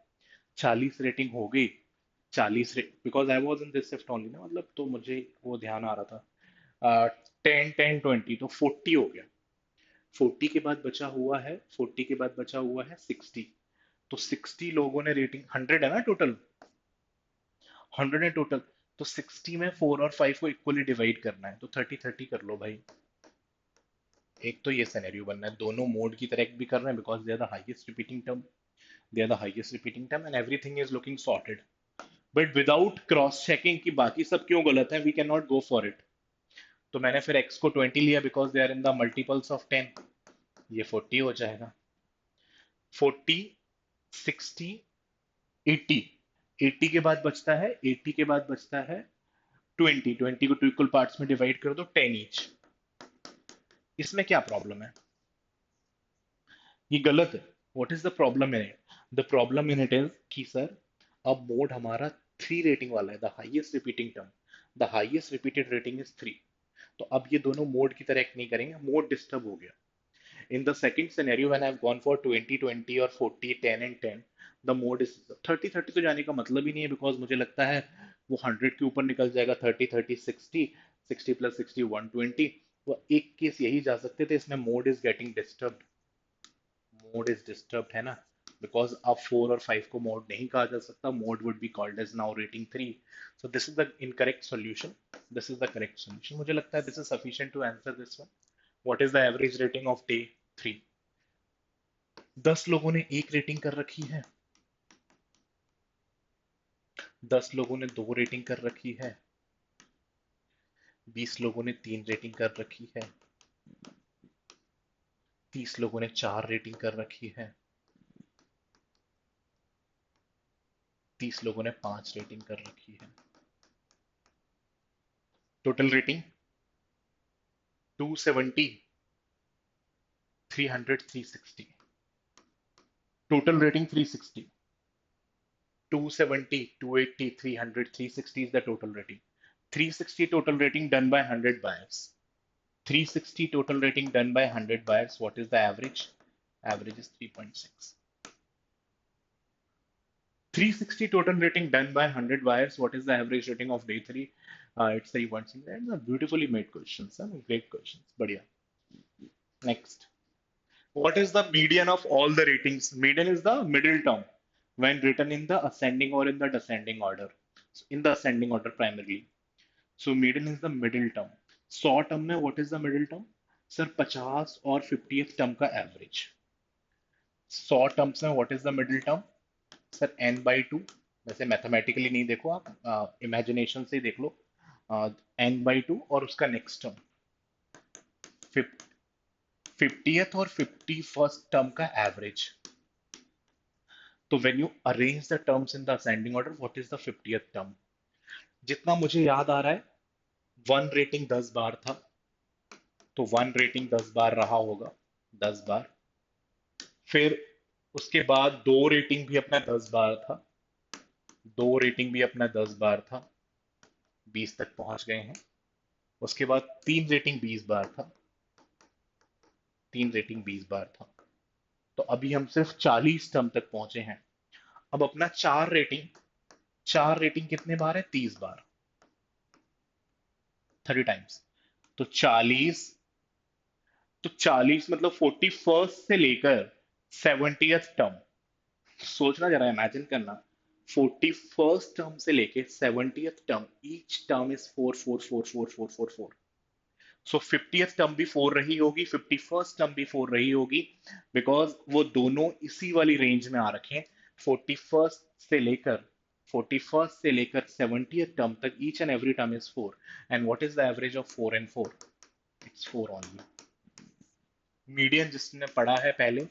40 रेटिंग हो गई। 40 because I was in this shift only ना, मतलब तो मुझे वो ध्यान आ रहा था। 10, 10, 20, तो 40 हो गया। 40 के बाद बचा हुआ है, 40 के बाद बचा हुआ है 60। तो 60 लोगों ने रेटिंग, 100 है ना टोटल, 100 है टोटल। तो 60 में 4 और 5 को इक्वली डिवाइड करना है, तो 30, 30 कर लो भाई। एक तो ये सिनेरियो बनना है, दोनों मोड की तरह भी कर रहे हैं because they are the highest repeating term, they are the highest repeating term, and everything is looking sorted. But without cross checking कि बाकी सब क्यों गलत है, we can not go for it. तो मैंने फिर x को 20 लिया because they are in the multiples of 10। ये 40 हो जाएगा। 40, 60, 80। 80 के बाद बचता है, 80 के बाद बचता है 20। 20 को टू इक्वल पार्ट्स में डिवाइड कर दो, 10 ईच। इसमें क्या प्रॉब्लम है? ये गलत है। What is the problem in it? The problem in it is कि सर, अब मोड हमारा 3 रेटिंग वाला है, the highest repeating term. The highest repeated rating is 3। तो अब ये दोनों मोड की तरह एक्ट नहीं करेंगे, मोड डिस्टर्ब हो गया। In the second scenario, when I've gone for 20, 20 or 40, 10 and 10, the mode is 30, 30 तो जाने का मतलब ही नहीं है, बिकॉज मुझे लगता है वो 100 के ऊपर निकल जाएगा। 30, 30, 60, 60 प्लस 60, 120। वो एक केस यही जा सकते थे, इसमें mode is getting disturbed, mode is disturbed है ना, बिकॉज अब 4 और 5 को मोड नहीं कहा जा सकता, mode would be called as now rating 3। So this is the incorrect solution, this is the correct solution. मुझे लगता है this is sufficient to answer this one. What is the average rating of day 3? 10 लोगों ने एक रेटिंग कर रखी है, 10 लोगों ने 2 रेटिंग कर रखी है, 20 लोगों ने 3 रेटिंग कर रखी है, 30 लोगों ने 4 रेटिंग कर रखी है, 30 लोगों ने 5 रेटिंग कर रखी है। Total rating 270, 300, 360। Total rating 360, 270, 280, 300, 360 is the total rating. 360 total rating done by 100 buyers. 360 total rating done by 100 buyers. What is the average? Average is 3.6. 360 total rating done by 100 buyers. What is the average rating of day 3? It's 3.6. That's a beautifully made questions. Great questions. Badhiya. Next. What is the median of all the ratings? Median is the middle term when written in the ascending or in the descending order. So in the ascending order primarily. So median is the middle term. 100 term में what is the middle term? Sir 50 और 50th term का average. 100 terms में what is the middle term? Sir n/2। वैसे मैथमेटिकली नहीं देखो आप, इमेजिनेशन से ही देख लो। n/2 और उसका नेक्स्ट टर्म 50th और 51st टर्म का एवरेज। तो when you arrange the terms in the ascending order, what is the 50th term? जितना मुझे याद आ रहा है, वन रेटिंग 10 बार था, तो वन रेटिंग 10 बार रहा होगा, 10 बार। फिर उसके बाद दो रेटिंग भी अपना 10 बार था, दो रेटिंग भी अपना 10 बार था, 20 तक पहुंच गए हैं। उसके बाद तीन रेटिंग 20 बार था, तीन रेटिंग 20 बार था। तो अभी हम सिर्फ 40 टर्म तक पहुंचे हैं। अब अपना चार रेटिंग कितने बार है? 30 बार, 30 टाइम्स। तो 40, तो 40 मतलब 41st से लेकर 70th टर्म। सोचना जरा, इमेजिन करना, 41st टर्म से लेके 70th term, each term is 4 4 4 4 4 4 4। So 50th term भी 4 रही होगी, 51st टर्म भी 4 रही होगी, बिकॉज वो दोनों इसी वाली रेंज में आ रखे हैं। 41st से लेकर 70th टर्म तक each and every term is 4। And what is the average of 4 and 4? It's 4 only. Median जिसने पढ़ा है पहले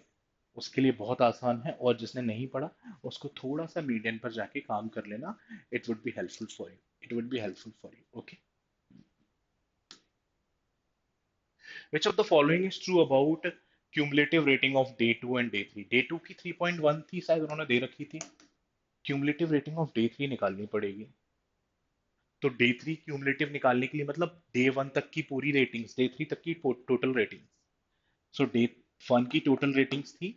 उसके लिए बहुत आसान है, और जिसने नहीं पढ़ा उसको थोड़ा सा मीडियन पर जाके काम कर लेना। It would be helpful for you, it would be helpful for you. Okay. Which of the following is true about cumulative rating of day 2 and day 3? Day 2 की 3.1 थी शायद, उन्होंने दे रखी थी। क्यूमुलेटिव रेटिंग ऑफ डे 3 निकालनी पड़ेगी। तो डे 3 क्यूमुलेटिव निकालने के लिए मतलब डे 1 तक की पूरी रेटिंग्स, डे 3 तक की टोटल रेटिंग्स। सो डे 1 की टोटल रेटिंग्स थी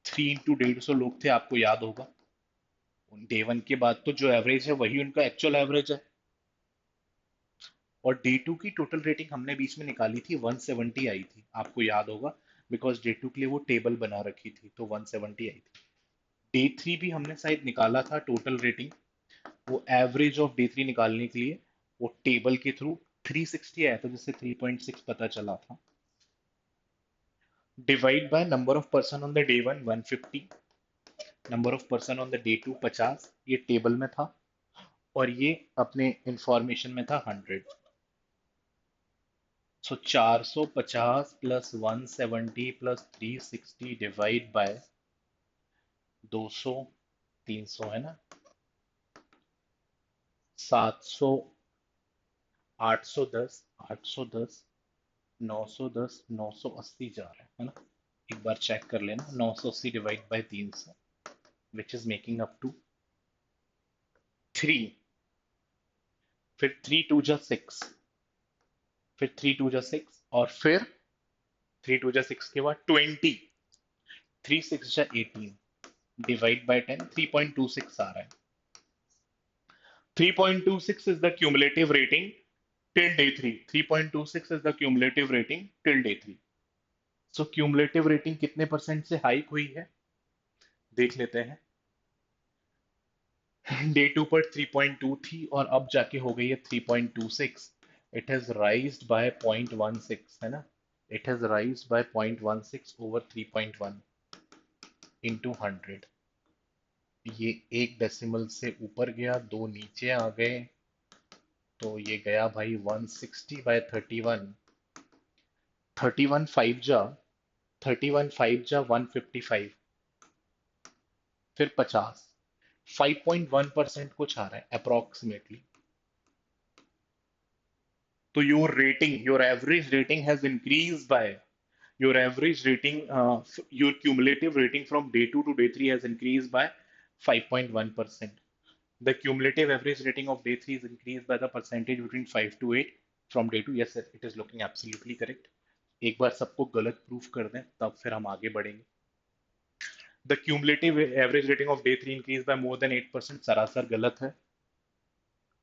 3 इंटू 150 लोग थे, आपको याद होगा। डे 1 के बाद तो जो एवरेज है वही उनका एक्चुअल एवरेज है। और डे 2 की टोटल रेटिंग हमने बीच में निकाली थी, 170 आई थी, आपको याद होगा, बिकॉज डे 2 के लिए वो टेबल बना रखी थी, तो 170 आई थी। डे 3 भी हमने शायद निकाला था टोटल रेटिंग, वो एवरेज ऑफ डे 3 निकालने के लिए वो टेबल के थ्रू 360 आया था, जिससे 3.6 पता चला था। Divide by number of person on the day 1, 150, number of person on the day 2, 50, ये टेबल में था, और ये अपने इंफॉर्मेशन में था 100। सो 450 प्लस 170 प्लस 360 डिवाइड बाय 200, 300 है ना, 700, 810, 810, 910, 980 जा रहा है ना। एक बार चेक कर लेना, 980 divide by 300, which is making up to 3। फिर 3 2 जा 6, फिर 3 2 जा 6, और फिर 3 2 जा 6 के बाद 20, 3 6 जा 18, डिवाइड बाय 10, 3.26 आ रहा है। 3.26 is the cumulative rating till day 3. 3.26 is the cumulative rating till day 3. So cumulative rating कितने परसेंट से हाइक हुई है देख लेते हैं। डे 2 पर 3.2 थी और अब जाके हो गई है 3.26। इट हैज राइज्ड बाय 0.16, है ना। It has raised by 0.16 over 3.1 into 100। ये एक डेसिमल से ऊपर गया, दो नीचे आ गए, तो ये गया भाई 160 बाय 31। 31 5 जा 31 5 जा 155, फिर 50, 5.1% कुछ आ रहा है अप्रोक्सीमेटली। तो your average rating has increase by your average rating, your cumulative rating from day 2 to day 3 has increased by 5.1%. The cumulative average rating of day 3 is increased by the percentage between 5 to 8 from day 2. Yes, sir, it is looking absolutely correct. एक बार सबको गलत प्रूफ कर दें तब फिर हम आगे बढ़ेंगे। The cumulative average rating of day 3 increased by more than 8%, सरासर गलत है।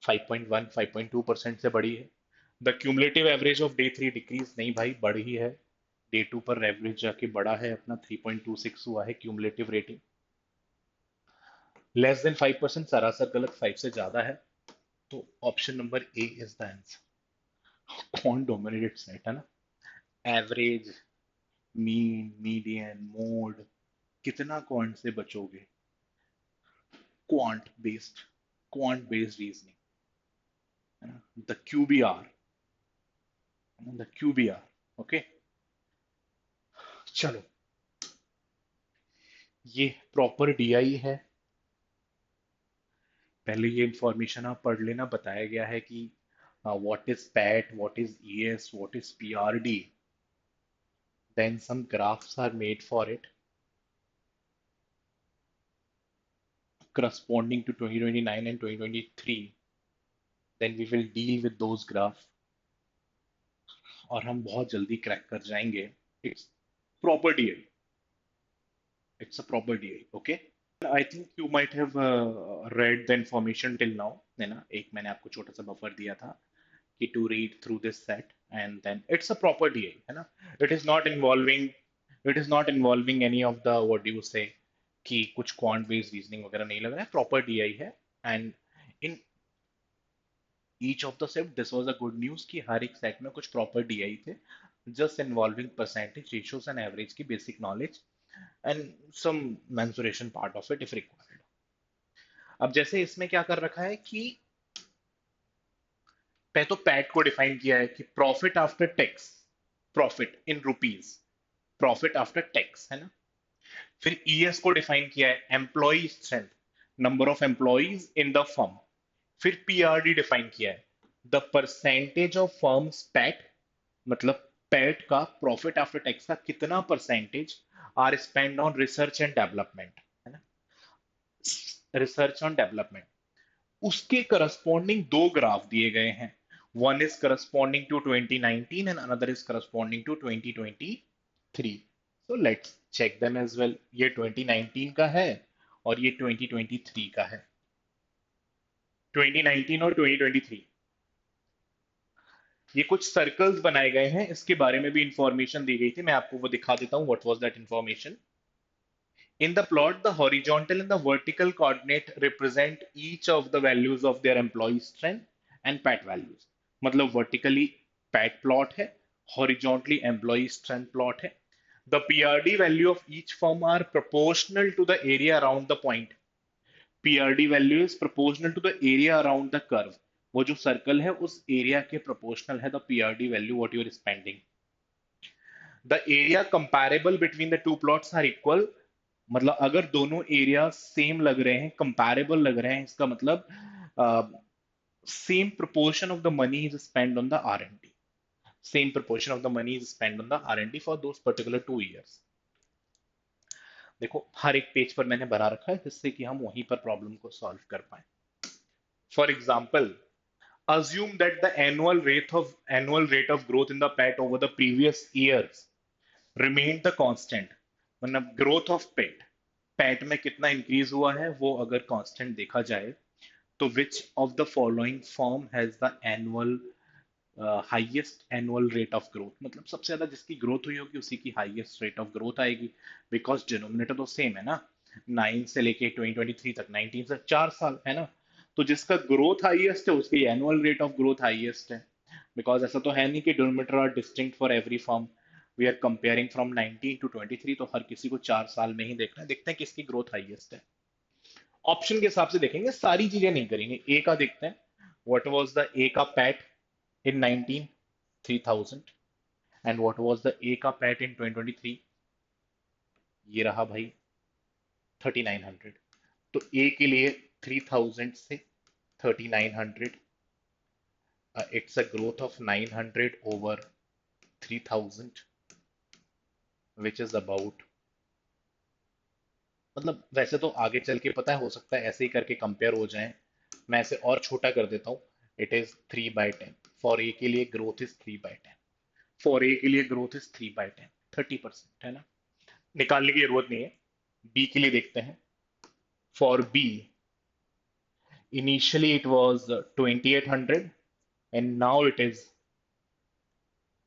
5.1 5.2% से बढ़ी है। The cumulative average of day 3 decrease, नहीं भाई बढ़ी है। डे 2 पर एवरेज जाके बढ़ा है अपना, 3.26 हुआ है क्यूमुलेटिव रेटिंग। लेस देन 5%, सरासर गलत, 5 से ज्यादा है। तो option number A is the answer. कौन डोमिनेटेड सेट है ना, एवरेज, मीन, मीडियन, मोड, कितना क्वांट से बचोगे। Quant based, quant based reasoning, है ना, the QBR, the QBR. Okay, चलो, ये प्रॉपर डीआई है। पहले ये इंफॉर्मेशन आप पढ़ लेना। बताया गया है कि what is PAT, what is ES, what is PRD. Then some graphs are made for it corresponding to 2029 and 2023. Then we will deal with those graphs और हम बहुत जल्दी क्रैक कर जाएंगे। It's proper DI. It's a proper DI. Okay. I think you might have read the information till now, है ना। एक मैंने आपको छोटा सा बफर दिया था कि to read through this set, and then it's a proper DI, है ना। It is not involving any of the, what do you say, कि कुछ क्वांट बेस्ड रीजनिंग वगैरह नहीं लग रहा है, प्रॉपर डीआई है। And in each of the set this was a good news कि हर एक सेट में कुछ प्रॉपर डीआई थे, just involving percentage, ratios and average की basic knowledge and some mensuration part of it if required. अब जैसे इसमें क्या कर रखा है कि पहले तो पैट को डिफाइन किया है कि profit after tax, profit in rupees, profit after tax, है ना। फिर ईएस को डिफाइन किया है employee strength, number of employees in the firm. फिर पीआरडी डिफाइन किया है the percentage of firms PAT, मतलब पैट का, प्रॉफिट आफ्टर टैक्स का कितना percentage are spend on research and development, है ना, रिसर्च ऑन डेवलपमेंट। उसके करस्पॉन्डिंग दो ग्राफ दिए गए हैं। One is corresponding to 2019 and another is corresponding to 2023। So let's check them as well. ये 2019 का है और ये 2023 का है। 2019 और 2023, ये कुछ सर्कल्स बनाए गए हैं, इसके बारे में भी इंफॉर्मेशन दी गई थी, मैं आपको वो दिखा देता हूं। What was that information? In the plot, the horizontal and the vertical coordinate represent each of the values of their employee strength and PAT values. मतलब vertically PAT plot है, horizontally employee strength plot है। The PRD value of each firm are proportional to the area around the point. PRD value is proportional to the area around the curve. वो जो सर्कल है उस एरिया के प्रोपोर्शनल है the PRD value what you are spending. The area comparable between the two plots are equal, मतलब अगर दोनों एरिया सेम लग रहे हैं, कंपैरेबल लग रहे हैं, इसका मतलब same proportion of the money is spend on the R and D, same proportion of the money is spend on the R and D for those particular 2 years। देखो हर एक पेज पर मैंने बना रखा है जिससे कि हम वहीं पर प्रॉब्लम को सॉल्व कर पाए। For example, assume that the annual rate of growth in the PAT over the previous years remained the constant. मतलब ग्रोथ ऑफ पैट में कितना इंक्रीज हुआ है वो अगर कांस्टेंट देखा जाए तो विच of the following form has the annual highest annual rate of growth, मतलब सबसे ज्यादा जिसकी ग्रोथ हुई होगी उसी की हाईएस्ट रेट ऑफ ग्रोथ आएगी, बिकॉज डिनोमिनेटर तो सेम है ना, 9 से लेके 2023 तक, 19 से 4 साल है ना, तो जिसका ग्रोथ हाईएस्ट है उसकी annual rate of growth highest है, बिकॉज ऐसा तो है नहीं कि denominator are distinct for every form, we are comparing from 19 to 23, तो हर किसी को 4 साल में ही देखना है, देखते हैं किसकी ग्रोथ हाईएस्ट है। ऑप्शन के हिसाब से देखेंगे, सारी चीजें नहीं करेंगे, ए का देखते हैं, व्हाट वाज द ए का PAT in 19, 3000, and what was the A का पैट in 2023, ये रहा भाई 3900, तो A के लिए 3000 से 3900, it's a growth of 900 over 3000, which is about, मतलब वैसे तो आगे चल के पता है, हो सकता है ऐसे ही करके कंपेयर हो जाए, मैं ऐसे और छोटा कर देता हूँ, इट इज 3/10, फॉर ए के लिए ग्रोथ इज 3/10, फॉर ए के लिए ग्रोथ इज 3/10, 30% है ना, निकालने की जरूरत नहीं है। बी के लिए देखते हैं, for B initially it was 2800 and now it is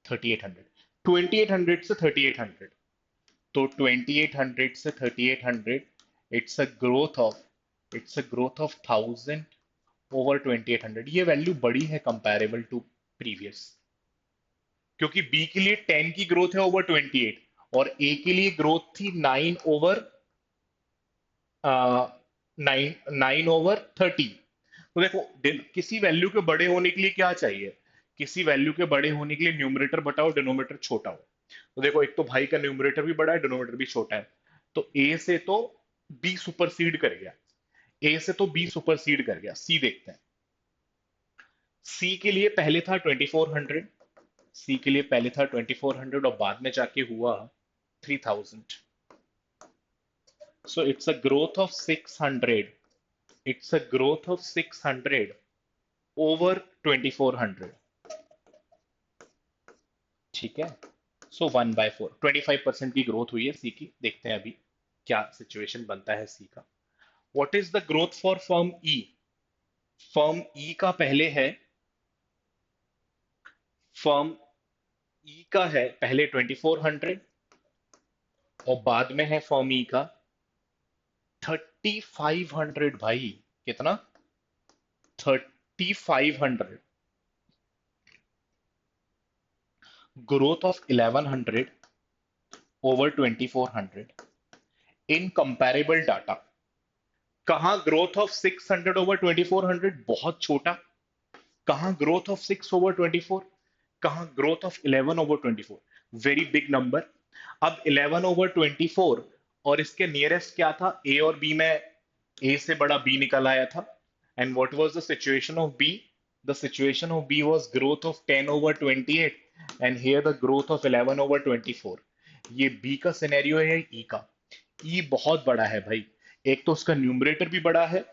3800, 2800 से 3800, तो 2800 से 3800, it's a growth of, it's a growth of 1000 over 2800, ये वैल्यू बड़ी है कंपैरेबल टू प्रीवियस, क्योंकि बी के लिए 10 की ग्रोथ है ओवर 28 और ए के लिए ग्रोथ थी 9 ओवर 9 ओवर 30, तो देखो किसी वैल्यू के बड़े होने के लिए क्या चाहिए, किसी वैल्यू के बड़े होने के लिए न्यूमरेटर बड़ा हो डिनोमिनेटर छोटा हो, तो देखो एक तो भाई का न्यूमरेटर भी बड़ा है डिनोमिनेटर भी छोटा है, तो ए से तो बी सुपरसीड कर गया, ए से तो बी सुपरसीड कर गया। सी देखते हैं, सी के लिए पहले था 2400, सी के लिए पहले था 2400 और बाद में जाके हुआ 3000, so it's a growth of 600, it's a growth of 600 over 2400, ठीक है, सो 1/4, 25% की ग्रोथ हुई है सी की, देखते हैं अभी क्या सिचुएशन बनता है सी का। What is the growth for firm E, firm E का पहले है, फर्म ई का है पहले 2400 और बाद में है फर्म ई का 3500 भाई, कितना, 3500, growth of 1100 over 2400 in comparable data, कहां ग्रोथ ऑफ 600 ओवर 2400 बहुत छोटा, कहां ग्रोथ ऑफ 6 ओवर 24, कहां growth of 11 over 24, very big number. अब 11 ओवर 24 और इसके नियरेस्ट क्या था, ए और बी में ए से बड़ा बी निकल आया था, and what was the situation of B, the situation of B was growth of 10 over 28 and here the growth of 11 over 24, ये बी का सिनेरियो है, ई का, ई बहुत बड़ा है भाई, एक तो उसका न्यूमरेटर भी बड़ा है,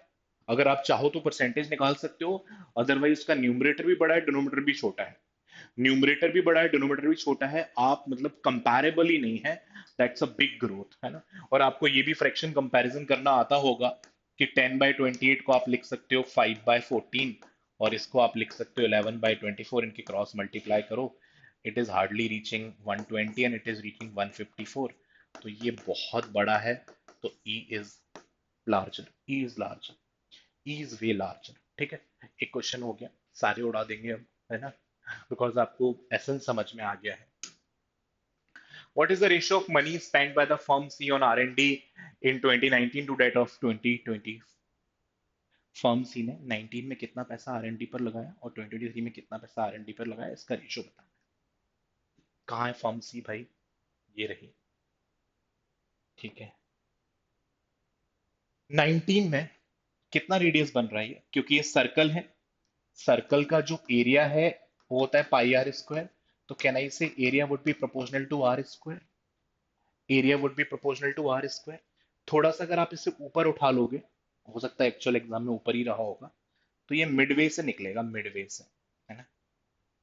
अगर आप चाहो तो परसेंटेज निकाल सकते हो, अदरवाइज उसका न्यूमरेटर भी बड़ा है डिनोमिनेटर भी छोटा है, न्यूमरेटर भी बड़ा है डिनोमिनेटर भी छोटा है, आप मतलब कंपैरेबल ही नहीं है, दैट्स अ बिग ग्रोथ है ना। और आपको ये भी फ्रैक्शन कंपैरिजन करना आता होगा कि 10/28 को आप लिख सकते हो 5/14 और इसको आप लिख सकते हो 11/24, इनके क्रॉस मल्टीप्लाई करो, it is hardly reaching 120 and it is reaching 154, तो ये बहुत बड़ा है, तो E is larger, E is larger, E is way larger, ठीक है। एक क्वेश्चन हो गया, सारे उड़ा देंगे हम, है ना, बिकॉज आपको एसेंस समझ में आ गया है। What is the ratio of money spent by the firm C on R&D in 2019 to that of 2020? Firm C ने 19 में कितना पैसा आर&डी पर लगाया और 2023 में कितना पैसा आर&डी पर लगाया, इसका रेशियो बताना है। कहाँ है फर्म सी भाई, ये रही, ठीक है। 19 में कितना रेडियस बन रहा है, क्योंकि ये सर्कल है, सर्कल का जो एरिया है वो होता है पाई आर स्क्वायर, तो can I say area would be proportional to r square, area would be proportional to r square. थोड़ा सा अगर आप इसे ऊपर उठा लोगे, हो सकता है एक्चुअल एग्जाम में ऊपर ही रहा होगा, तो ये मिडवे से निकलेगा, मिडवे से, है ना।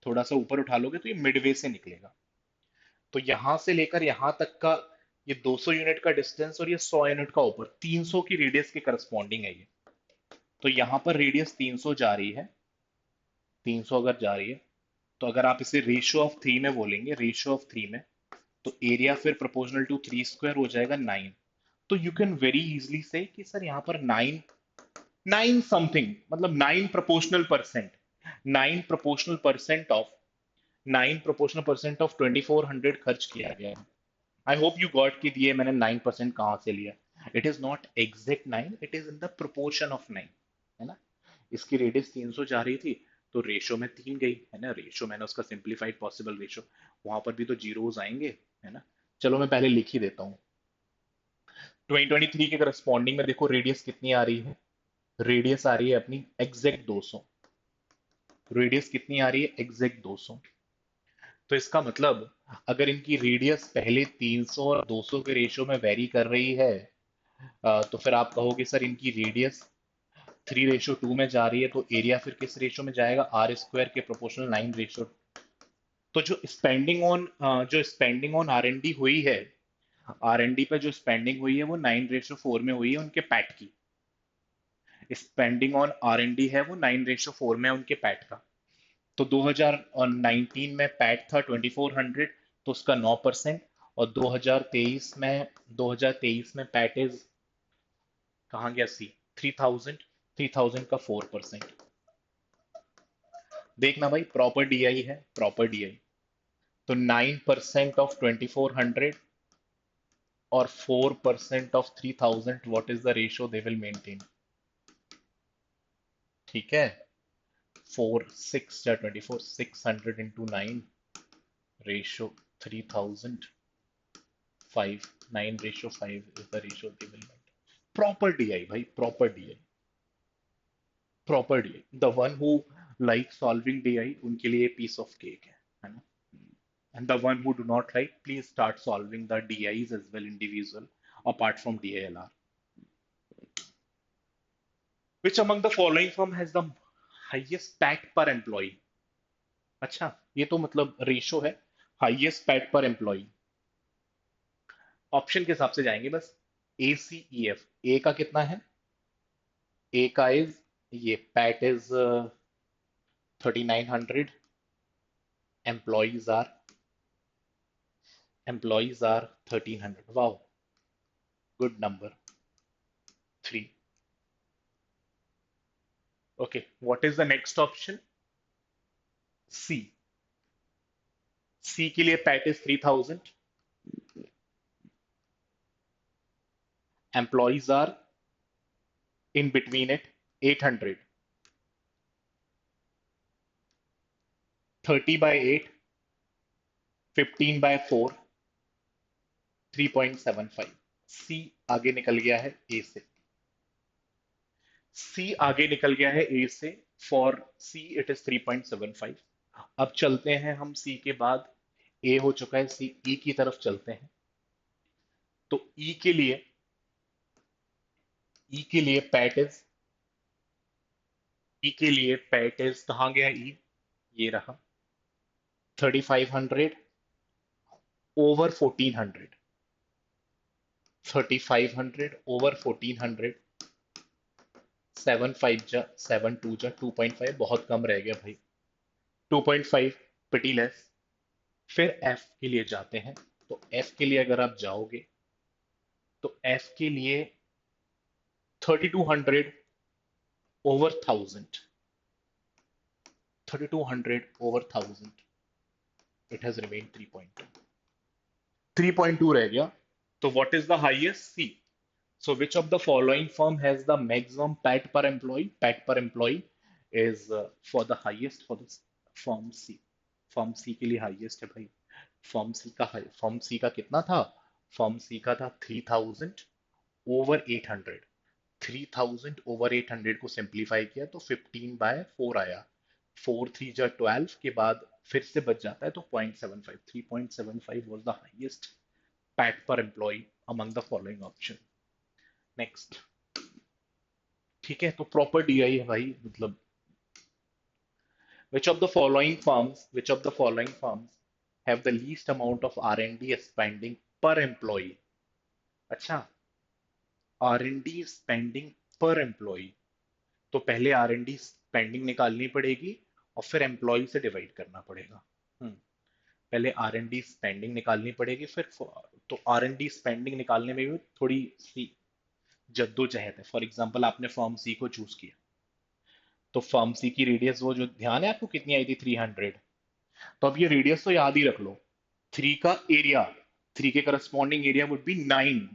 थोड़ा सा ऊपर उठा लोगे तो ये मिडवे से निकलेगा। तो यहां से लेकर यहां तक का ये 200 यूनिट का डिस्टेंस और ये 100 यूनिट का ऊपर, 300 की रेडियस के करस्पॉन्डिंग है ये। तो यहां पर रेडियस 300 जा रही है, 300 अगर जा रही है, तो अगर आप इसे रेशियो ऑफ 3 में बोलेंगे, रेशियो ऑफ 3 में, तो एरिया फिर प्रोपोर्शनल टू 3 स्क्वायर हो जाएगा 9। तो यू कैन वेरी इजली से कि सर यहाँ पर 9, 9 समथिंग, मतलब 9 proportional percent, 9 proportional percent of, 9 proportional percent of 2400 खर्च किया गया है। आई होप यू गॉट कि दिए मैंने 9% कहाँ से लिया। It is not exact 9, it is in the proportion of 9, है ना। इसकी रेडियस 300 जा रही थी, तो रेशो में 3 गई, है ना। रेशो मैंने उसका सिंप्लीफाइड पॉसिबल रेशो, वहां पर भी तो जीरोस आएंगे, है ना। चलो मैं पहले लिख ही देता हूँ। 2023 के करस्पॉन्डिंग में देखो रेडियस कितनी आ रही है, रेडियस आ रही है अपनी एग्जैक्ट 200। रेडियस कितनी आ रही है, एग्जैक्ट 200। तो इसका मतलब अगर इनकी रेडियस पहले 300 और 200 के रेशियो में वेरी कर रही है, तो फिर आप कहोगे सर इनकी रेडियस 3:2 में जा रही है, तो एरिया फिर किस रेशियो में जाएगा, आर स्क्वायर के प्रोपोर्शनल 9:2। तो जो spending on R and D हुई है, आर एन डी पे जो स्पेंडिंग हुई है वो 9:4 में हुई है उनके पैट की। Spending on R and D है वो 9:4 में है उनके पैट का। तो 2019 में पैट था 2400, तो उसका 9%। और 2023 में पैट इज, कहाँ गया सी, 3000, 3000 का 4%। देखना भाई, प्रॉपर डीआई है, प्रॉपर डीआई। तो 9% ऑफ 2400 और 4% of 3000, what is the ratio they will maintain. ठीक है, 4 6 या 24, 600 × 9, ratio 3000, 5, 9:5 is the ratio they will maintain. Proper DI भाई, proper DI, proper DI, the one who like solving DI उनके लिए piece of cake है ना। And the one who do not like, please start solving the DIs as well, individual, apart from DILR. Which among the following firm has the highest PAT per employee? अच्छा, ये तो मतलब रेशो है, हाईएस्ट पैट पर एम्प्लॉय। ऑप्शन के हिसाब से जाएंगे बस। ए सी ई एफ, ए का कितना है, ए का इज, ये PAT is 3900, employees are, employees are 1300। Wow, good number, 3। Okay, what is the next option, C. C के लिए PAT is 3000, employees are in between it 800, 30/8, 15/4, 3.75। C आगे निकल गया है ए से, सी आगे निकल गया है ए से। For see it is 3.75। अब चलते हैं हम, सी के बाद ए हो चुका है, सी ई की तरफ चलते हैं। तो ई के लिए पैट इज, ई के लिए पैट इज कहाँ गया ई, ये रहा, 3500 ओवर 1400, 3500 ओवर 1400, 7 5 जा 7 2 जा 2.5, बहुत कम रह गया भाई, 2.5, पिटी लेस। फिर एफ के लिए जाते हैं। तो एफ के लिए अगर आप जाओगे, तो एफ के लिए 3200 over 1000, 3200 over 1000, it has remain 3.2, 3.2 रह गया। तो what is the highest, C. So which of the following firm has the maximum PAT per employee? PAT per employee is for the highest for this firm C. Firm C के लिए highest है भाई। फर्म सी का कितना था, फर्म सी का था 3000 ओवर 800। 3000 ओवर 800 को सिंप्लीफाई किया तो 15/4 आया। 4 3 जा 12 के बाद फिर से बच जाता है तो 0.75, 3.75 was the highest PAT per employee among the following option। Next, ठीक है। तो प्रॉपर डीआई है भाई, मतलब which of the following firms have the least amount of R&D spending per employee? अच्छा, R&D स्पेंडिंग पर एम्प्लॉय, तो पहले R&D स्पेंडिंग निकालनी पड़ेगी और फिर एम्प्लॉय से डिवाइड करना पड़ेगा। पहले R&D स्पेंडिंग निकालनी पड़ेगी, फिर तो R&D स्पेंडिंग निकालने में भी थोड़ी सी जद्दोजहद है। फॉर एग्जांपल आपने फर्म सी को चूज किया, तो फर्म सी की रेडियस, वो जो ध्यान है आपको कितनी आई थी, 300। तो अब ये रेडियस तो याद ही रख लो। थ्री का एरिया, थ्री के corresponding area would B 9,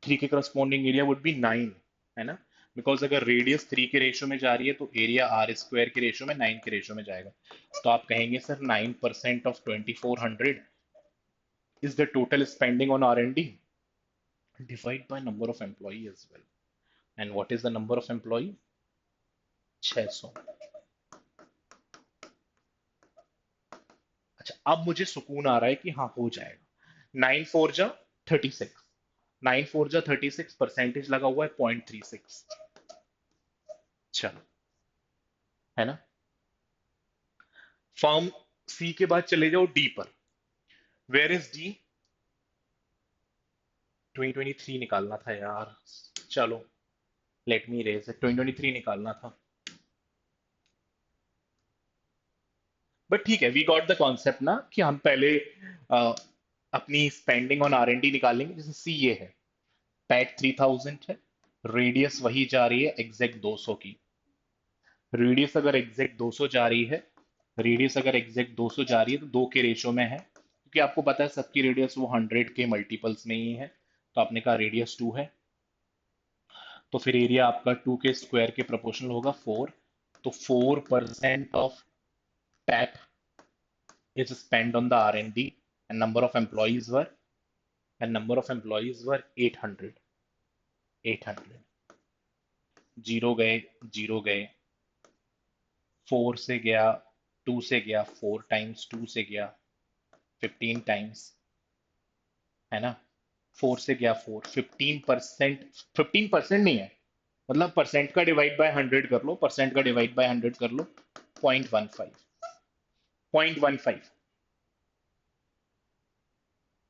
three के करस्पॉन्डिंग एरिया वुड बी 9, है ना। बिकॉज अगर रेडियस 3 के रेशो में जा रही है तो एरिया आर स्क्वायर के रेशो में 9 के रेशो में जाएगा। तो आप कहेंगे sir 9% of 2400 is the total spending on R&D, divide by number of employee as well, and what is the number of employee, 600। अच्छा, अब मुझे सुकून आ रहा है कि हाँ हो जाएगा। 9 4 जा 36, 9 4 जा 36, परसेंटेज लगा हुआ है 0.36। चलो, है ना। फॉर्म सी के बाद चले जाओ डी पर। Where is D? 2023 निकालना था यार, चलो लेट मी रेज इट, 2023 निकालना था, बट ठीक है, वी गॉट द कॉन्सेप्ट ना कि हम पहले अ, अपनी स्पेंडिंग ऑन R&D निकालेंगे। जैसे सी ये है, पैट 3000 है, रेडियस वही जा रही है एग्जैक्ट 200 की। रेडियस अगर एग्जैक्ट 200 जा रही है, रेडियस अगर एग्जैक्ट 200 जा रही है तो दो के रेशो में है, क्योंकि आपको पता है सबकी रेडियस वो 100 के मल्टीपल्स में ही है। तो आपने कहा रेडियस 2 है, तो फिर एरिया आपका 2 के स्क्वायर के प्रोपोर्शनल होगा 4। तो 4% of PAT is spent on the R&D, and number of employees were 800, 800। Zero गए, जीरो गए, 4 से गया, 2 से गया, 4 टाइम्स 2 से गया 15 टाइम्स, है ना। 4 से गया 4, 15%, 15% नहीं है, मतलब परसेंट का डिवाइड बाय 100 कर लो, परसेंट का डिवाइड बाय 100 कर लो, 0.15, 0.15,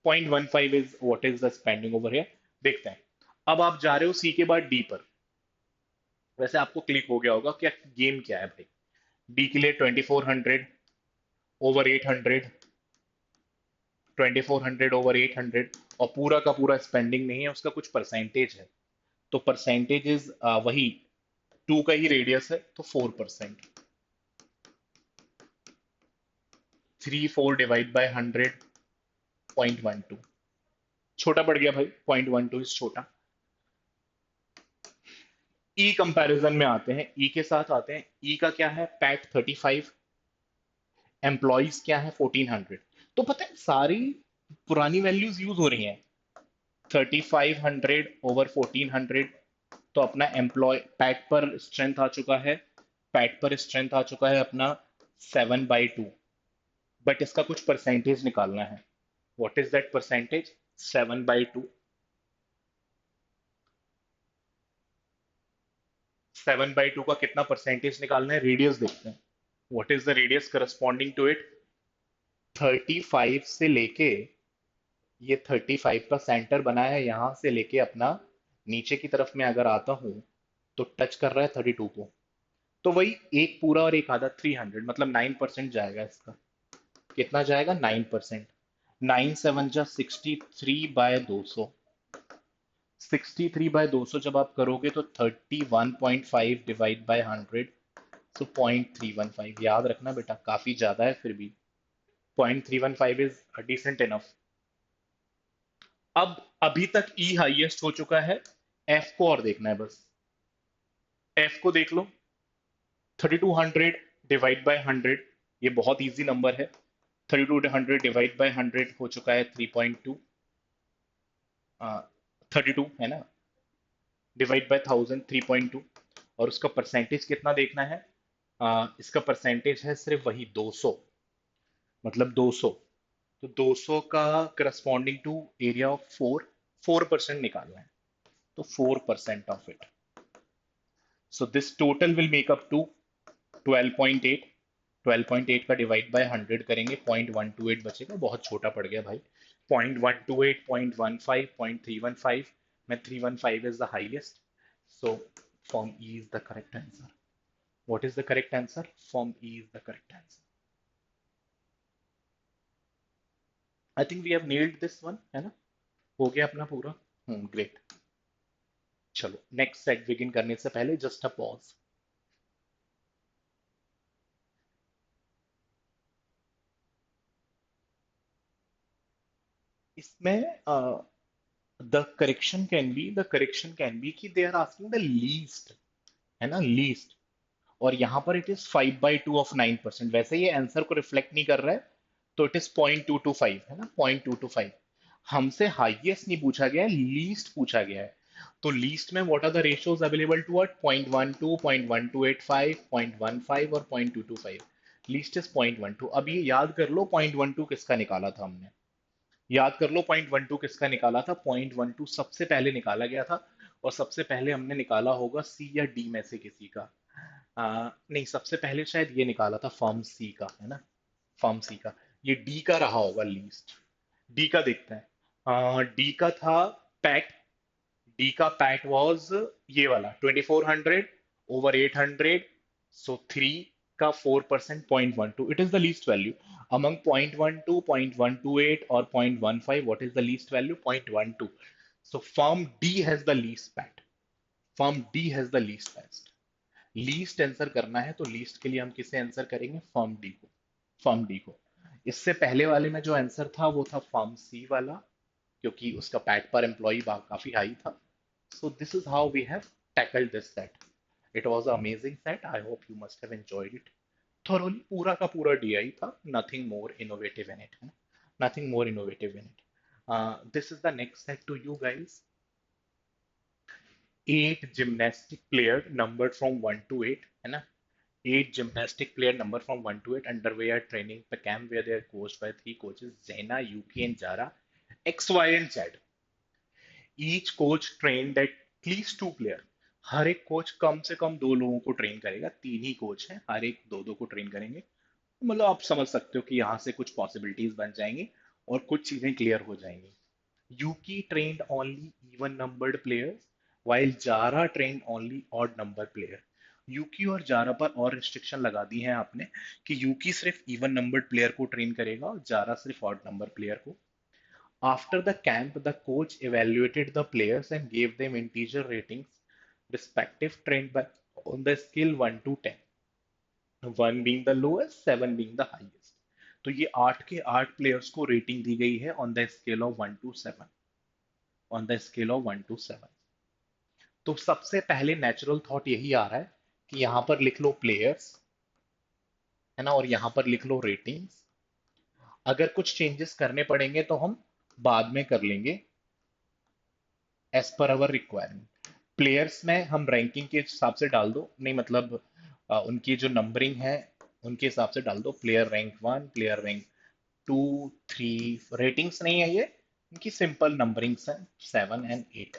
0.15 is what is the spending over here. देखते हैं। अब आप जा रहे हो सी के बाद डी पर। वैसे आपको क्लिक हो गया होगा क्या गेम क्या है भाई। डी के लिए 2400 ओवर 800, 2400 ओवर 800, और पूरा का पूरा स्पेंडिंग नहीं है, उसका कुछ परसेंटेज है। तो परसेंटेज वही 2 का ही रेडियस है, तो 4%। 3 4 डिवाइड बाय 100, 0.12, छोटा पड़ गया भाई, 0.12 इज छोटा। ई कंपैरिजन में आते हैं, ई के साथ आते हैं। ई का क्या है, पैट 35, एम्प्लॉइज क्या है 1400। तो पता है सारी पुरानी वैल्यूज यूज हो रही हैं। 3500 ओवर 1400, तो अपना एम्प्लॉय पैट पर स्ट्रेंथ आ चुका है, पैट पर स्ट्रेंथ आ चुका है अपना 7/2। बट इसका कुछ परसेंटेज निकालना है। What is that percentage? 7/2। 7/2 का कितना परसेंटेज निकालना है, रेडियस देखते हैं। What is the radius corresponding to it? 35 से लेके, ये 35 का सेंटर बना है, यहां से लेके अपना नीचे की तरफ में अगर आता हूं तो टच कर रहा है 32 को। तो वही एक पूरा और एक आधा, 300, मतलब 9% जाएगा इसका। कितना जाएगा? 9%। 9 7 जा 63/200, 63/200 जब आप करोगे तो 31.5 डिवाइड बाय 100, तो 0.315। याद रखना बेटा, काफी ज्यादा है फिर भी। 0.315 इज डिसेंट इनफ। अब अभी तक ई हाईएस्ट हो चुका है, एफ को और देखना है बस। एफ को देख लो, 3200 डिवाइड बाय 100, ये बहुत इजी नंबर है। 3200 डिवाइड बाय 100 हो चुका है 3.2, 32 है ना, डिवाइड बाय 1000 3.2। और उसका परसेंटेज कितना देखना है? इसका परसेंटेज है सिर्फ वही 200, मतलब 200। तो 200 का करस्पॉन्डिंग टू एरिया ऑफ 4, 4% निकालना है, तो 4% of it. So this total will make up to 12.8, 12.8 का डिवाइड बाय 100 करेंगे 0.128 बचेगा, बहुत छोटा पड़ गया भाई। 0.128, 0.15, 0.315 में 315 is the highest, so form E is the correct answer. What is the correct answer? Form E is the correct answer. I think we have nailed this one, है ना? हो गया अपना पूरा। ग्रेट। चलो नेक्स्ट सेट बिगिन करने से पहले जस्ट अ पॉज। इसमें द करेक्शन कैन बी कि they are asking the least, है ना, लीस्ट। और यहां पर इट इज 5/2 ऑफ 9%, वैसे ये आंसर को रिफ्लेक्ट नहीं कर रहा है, तो इट इज 0.225, है ना, 0.225। हमसे हाईएस्ट नहीं पूछा गया है, लीस्ट पूछा गया है। तो लीस्ट में what are the ratios available to at? 0.12, 0.1285, 0.15 और 0.225। Least is 0.12। अब ये याद कर लो 0.12 किसका निकाला था हमने। याद कर लो 0.12 किसका निकाला था। 0.12 सबसे पहले निकाला गया था, और सबसे पहले हमने निकाला होगा सी या डी में से किसी का। नहीं, सबसे पहले शायद ये निकाला था फर्म सी का, है ना, फर्म सी का। ये डी का रहा होगा लीस्ट। डी का देखते हैं। डी का था पैट। डी का पैट वाज ये वाला 2400 ओवर 800, सो 3 का 4%, 0.12, it is the least value among 0.12, 0.128 और 0.15। what is the least value? 0.12। so firm D has the least pat, firm D has the least best। Least answer करना है तो लीस्ट के लिए हम किसे आंसर करेंगे? फर्म डी को, फर्म डी को। इससे पहले वाले में जो आंसर था वो था फर्म सी वाला, क्योंकि उसका पैट पर एम्प्लॉय काफी हाई था। So this is how we have tackled this set. It was a amazing set, I hope you must have enjoyed it thoroughly। पूरा का पूरा डीआई था, nothing more innovative in it, है, nothing more innovative in it. This is the next set to you guys. 8 gymnastic player numbered from 1 to 8, है ना, 8 gymnastic player number from 1 to 8 underway at training the camp where they are coached by 3 coaches: Zena, Yuki, and Jara, X, Y, and Z. Each coach trained at least 2 player। हर एक कोच कम से कम दो लोगों को ट्रेन करेगा, तीन ही कोच हैं, हर एक दो दो को ट्रेन करेंगे। मतलब आप समझ सकते हो कि यहाँ से कुछ पॉसिबिलिटीज बन जाएंगी और कुछ चीजें क्लियर हो जाएंगी। Yuki trained only even numbered players while Zara trained only odd number player. Yuki और जारा पर और रिस्ट्रिक्शन लगा दी है आपने कि यूकी सिर्फ इवन नंबर्ड प्लेयर को ट्रेन करेगा और जारा सिर्फ ऑड नंबर प्लेयर को। After the camp, the coach evaluated the players and gave them integer ratings, respective trained by on the scale 1 to 10, 1 being the lowest, 7 being the highest। तो ये 8 के 8 प्लेयर्स को रेटिंग दी गई है on the scale of 1 to 7, on the scale of 1 to 7। तो सबसे पहले नेचुरल थॉट यही आ रहा है कि यहां पर लिख लो प्लेयर्स, है ना, और यहां पर लिख लो रेटिंग्स। अगर कुछ चेंजेस करने पड़ेंगे तो हम बाद में कर लेंगे एज पर अवर रिक्वायरमेंट। प्लेयर्स में हम रैंकिंग के हिसाब से डाल दो, नहीं मतलब उनकी जो नंबरिंग है उनके हिसाब से डाल दो। Player rank 1, player rank 2, 3, ratings नहीं है ये, इनकी सिंपल नंबरिंग्स हैं 7 एंड 8।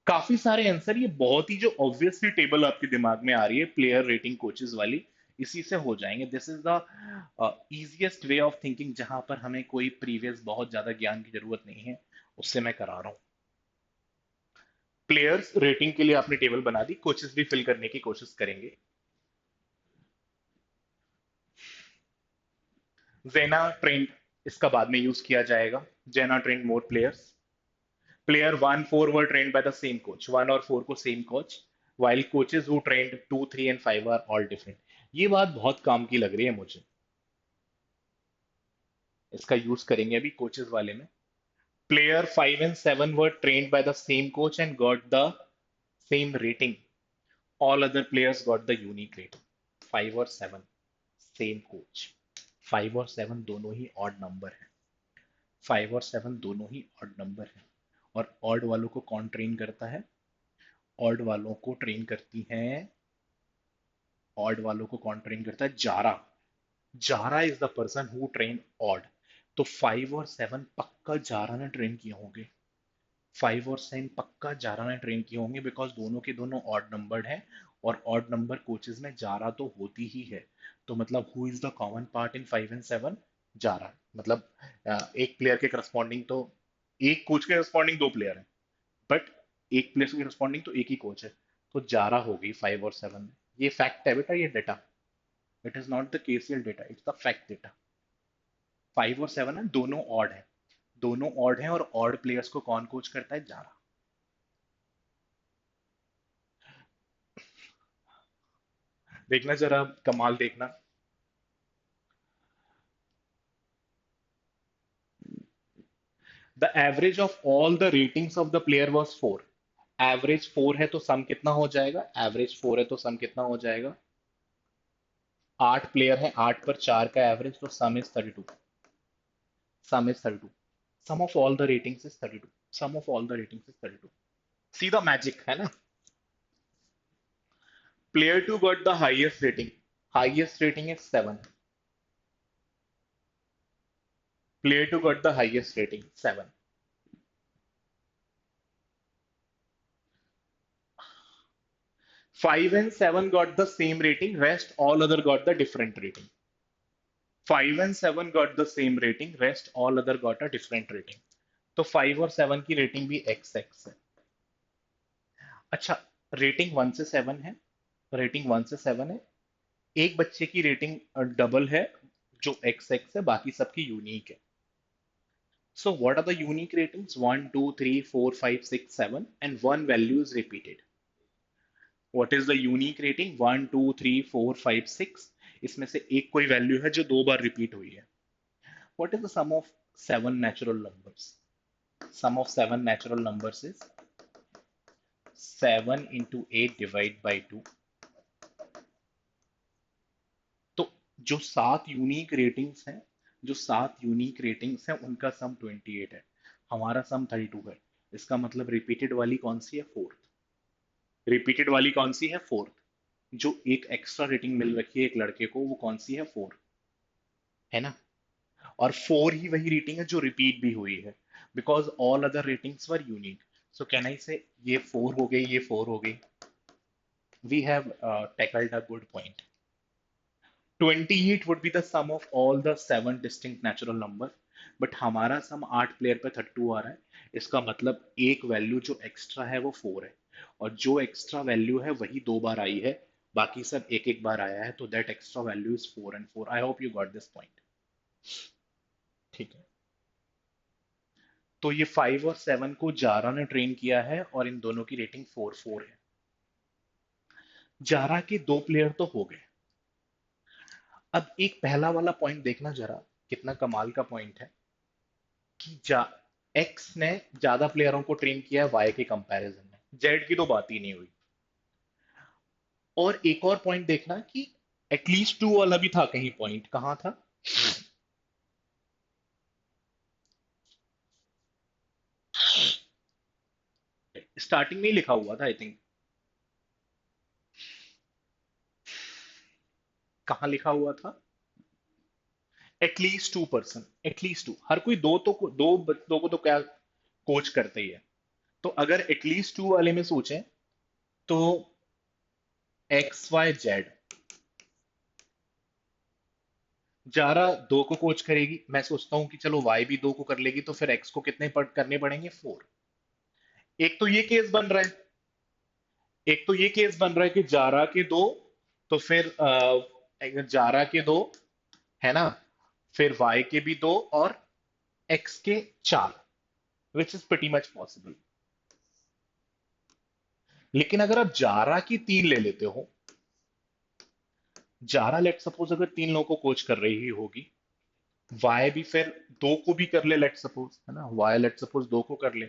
काफी सारे आंसर, ये बहुत ही जो ऑब्वियसली टेबल आपके दिमाग में आ रही है प्लेयर रेटिंग कोचेस वाली, इसी से हो जाएंगे। This is the easiest way of thinking, जहां पर हमें कोई प्रीवियस बहुत ज्यादा ज्ञान की जरूरत नहीं है, उससे मैं करा रहा हूँ। प्लेयर्स रेटिंग के लिए आपने टेबल बना दी, कोचेस भी फिल करने की कोशिश करेंगे। जेना ट्रेंड इसका बाद में यूज किया जाएगा। Jenna trained more players. Player 1, 4 were trained by the same coach, 1 और 4 को same coach, while coaches who trained 2, 3 and 5 are all different। ये बात बहुत काम की लग रही है मुझे, इसका यूज करेंगे अभी कोचेस वाले में। Player 5 and 7 were trained by the same coach and got the same rating। All other players got the unique rating। 5 और 7 सेम कोच। 5 और 7 दोनों ही ऑड नंबर है। 5 और 7 दोनों ही ऑड नंबर है। और ऑड वालों को कौन ट्रेन करता है? ऑड वालों को ट्रेन करती हैं, ऑड वालों को कौन ट्रेन करता है? Zara. Zara is the person who train odd. तो 5 और 7 पक्का जारा ने ट्रेन किए होंगे। 5 और 7 पक्का जारा ने ट्रेन किए होंगे, बिकॉज दोनों के दोनों ऑड नंबर्ड हैं और ऑड नंबर कोचेस में जारा तो होती ही है। तो मतलब who is the common part in 5 and 7? Zara. मतलब एक प्लेयर के करस्पॉन्डिंग तो, एक कोच के करस्पॉन्डिंग दो प्लेयर है, बट एक प्लेयर के करस्पॉन्डिंग तो एक ही कोच है। तो जारा होगी 5 और 7 में। ये फैक्ट है बेटा, ये data. It is not the KCL data, it's the fact data. 5 और 7 है, दोनों ऑड है। दोनों ऑड हैं, और ऑड प्लेयर्स को कौन कोच करता है? जारा। देखना जरा कमाल देखना। The average of all the ratings of the player was 4। Average 4 है तो सम कितना हो जाएगा? एवरेज 4 है तो सम कितना हो जाएगा? 8 प्लेयर है, 8 पर 4 का एवरेज, तो sum is 32। Sum is 32। Sum of all the ratings is 32। Sum of all the ratings is 32। सीधा मैजिक है ना। Player two got the highest rating. Highest rating is 7। Player two got the highest rating 7। 5 and 7 got the same rating, rest all other got the different rating. 5 and 7 got the same rating, rest all other got a different rating. तो 5 और 7 की रेटिंग भी एक्स एक्स है। अच्छा, रेटिंग 1 से 7 है। रेटिंग 1 से 7 है। एक बच्चे की रेटिंग डबल है, जो एक्स एक्स है, बाकी सबकी यूनिक है। So what are the unique ratings? 1 2 3 4 5 6 7 and one value is repeated. What is the unique rating? 1 2 3 4 5 6। इसमें से एक कोई वैल्यू है जो दो बार रिपीट हुई है। What is the sum of 7 natural numbers? Sum of 7 natural numbers is 7 into 8 divide by 2। तो जो 7 यूनिक रेटिंग्स हैं, जो 7 यूनिक रेटिंग्स हैं, उनका सम 28 है। हमारा सम 32 है। इसका मतलब रिपीटेड वाली कौन सी है? फोर्थ। रिपीटेड वाली कौन सी है? फोर्थ। जो एक एक्स्ट्रा रेटिंग मिल रखी है एक लड़के को, वो कौन सी है? 4। है ना। और 4 ही वही रेटिंग है जो रिपीट भी हुई है, because all other ratings were unique. So can I say ये 4 हो गई, ये 4 हो गई। We have tackled a good point. 28 would be the sum of all the 7 distinct natural numbers, but हमारा सम 8 प्लेयर पे 32 आ रहा है। इसका मतलब एक वैल्यू जो एक्स्ट्रा है वो 4 है, और जो एक्स्ट्रा वैल्यू है वही दो बार आई है, बाकी सब एक एक बार आया है। तो that extra value is 4 and 4। I hope you got this point. ठीक है। तो ये 5 और 7 को जारा ने ट्रेन किया है, और इन दोनों की रेटिंग 4 4 है। जारा के दो प्लेयर तो हो गए। अब एक पहला वाला पॉइंट देखना जरा, कितना कमाल का पॉइंट है कि एक्स ने ज्यादा प्लेयरों को ट्रेन किया है वाई के कंपैरिजन में। जेड की तो बात ही नहीं हुई। और एक और पॉइंट देखना कि एटलीस्ट टू वाला भी था कहीं, पॉइंट कहाँ था? स्टार्टिंग में ही लिखा हुआ था आई थिंक। कहाँ लिखा हुआ था? At least 2 person, at least two. हर कोई दो तो, दो बंदों को तो क्या कोच करते ही है। तो अगर एटलीस्ट टू वाले में सोचें, तो एक्स वाई जेड, जारा दो को कोच करेगी। मैं सोचता हूं कि चलो वाई भी दो को कर लेगी, तो फिर एक्स को कितने करने पड़ेंगे? 4। एक तो ये केस बन रहा है, एक तो ये केस बन रहा है कि जारा के दो, तो फिर जारा के दो, है ना, फिर वाई के भी दो, और एक्स के 4, which is pretty much possible. लेकिन अगर आप जारा की 3 ले लेते हो, जारा लेट सपोज अगर 3 लोगों को कोच कर रही होगी, वाई भी फिर दो को भी कर ले, लेट सपोज, है ना, वाई लेट सपोज दो को कर ले,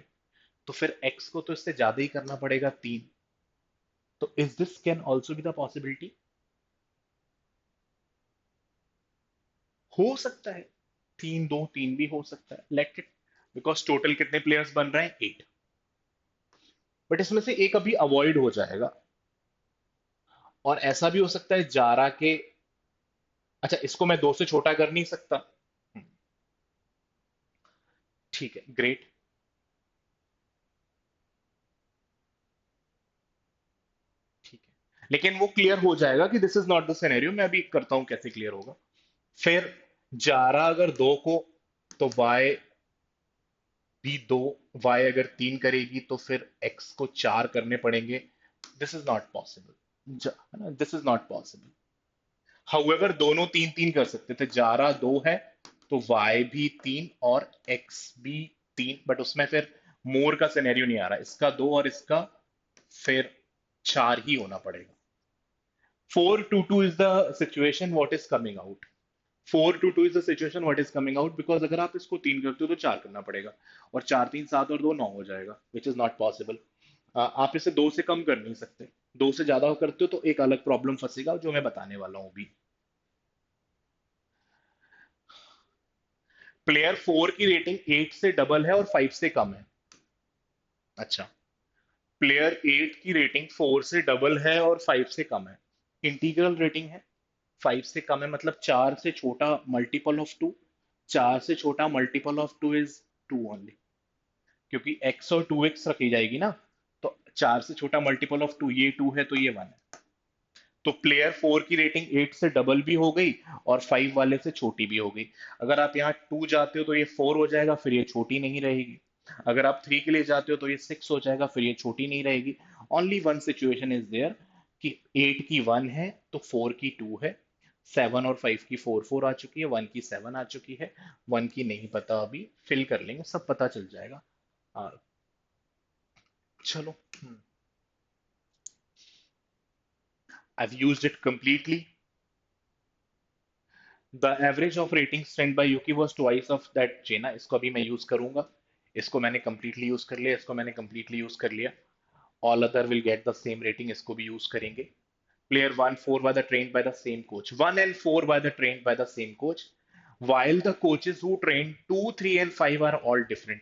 तो फिर एक्स को तो इससे ज्यादा ही करना पड़ेगा, 3। तो is this can also be the possibility? हो सकता है। 3 2 3 भी हो सकता है, लेट इट। बिकॉज टोटल कितने प्लेयर्स बन रहे हैं? 8। बट इसमें से एक अभी अवॉइड हो जाएगा। और ऐसा भी हो सकता है जारा के, अच्छा इसको मैं 2 से छोटा कर नहीं सकता। हम्म, ठीक है, ग्रेट। ठीक है। लेकिन वो क्लियर हो जाएगा कि this is not the scenario. मैं अभी करता हूं कैसे क्लियर होगा। फिर जारा अगर दो को, तो वाई भी दो, वाई अगर तीन करेगी तो फिर एक्स को चार करने पड़ेंगे। This is not possible, this is not possible. However दोनों तीन तीन कर सकते थे। जारा दो है तो वाई भी तीन और एक्स भी तीन, बट उसमें फिर मोर का सिनेरियो नहीं आ रहा, इसका दो और इसका फिर चार ही होना पड़ेगा। 4-2-2 is the situation what is coming out। 4-2-2 is the situation what is coming out, because अगर आप इसको तीन करते हो तो चार करना पड़ेगा, और चार तीन सात और दो नौ हो जाएगा, which is not possible। आप इसे दो से कम कर नहीं सकते। दो से ज्यादा करते हो तो एक अलग प्रॉब्लम फंसेगा जो मैं बताने वाला हूं अभी। प्लेयर फोर की रेटिंग एट से डबल है और फाइव से कम है। अच्छा, प्लेयर एट की रेटिंग फोर से डबल है और फाइव से कम है। इंटीग्रल रेटिंग है, फाइव से कम है मतलब चार से छोटा मल्टीपल ऑफ टू। चार से छोटा multiple of two is two only, क्योंकि एक्स और टू एक्स रखी जाएगी ना। तो चार से छोटा मल्टीपल ऑफ टू, ये टू है तो ये वन है। तो प्लेयर फोर की रेटिंग एट से डबल भी हो गई और फाइव वाले से छोटी भी हो गई। अगर आप यहाँ टू जाते हो तो ये फोर हो जाएगा, फिर ये छोटी नहीं रहेगी। अगर आप थ्री के लिए जाते हो तो ये सिक्स हो जाएगा, फिर ये छोटी नहीं रहेगी। Only one situation is there कि एट की वन है तो फोर की टू है, सेवन और फाइव की फोर फोर आ चुकी है, वन की सेवन आ चुकी है, वन की नहीं पता, अभी फिल कर लेंगे सब पता चल जाएगा। चलो, I've used it completely। The average of rating strength by Yuki was twice of that Jenna. इसको अभी मैं यूज करूंगा। इसको मैंने कंप्लीटली यूज कर लिया, इसको मैंने कंप्लीटली यूज कर लिया। All other will get the same rating, इसको भी यूज करेंगे। Player one four by the train bye the same coach, one and four by the train bye the same coach, while the coaches who train 2 3 and 5 are all different।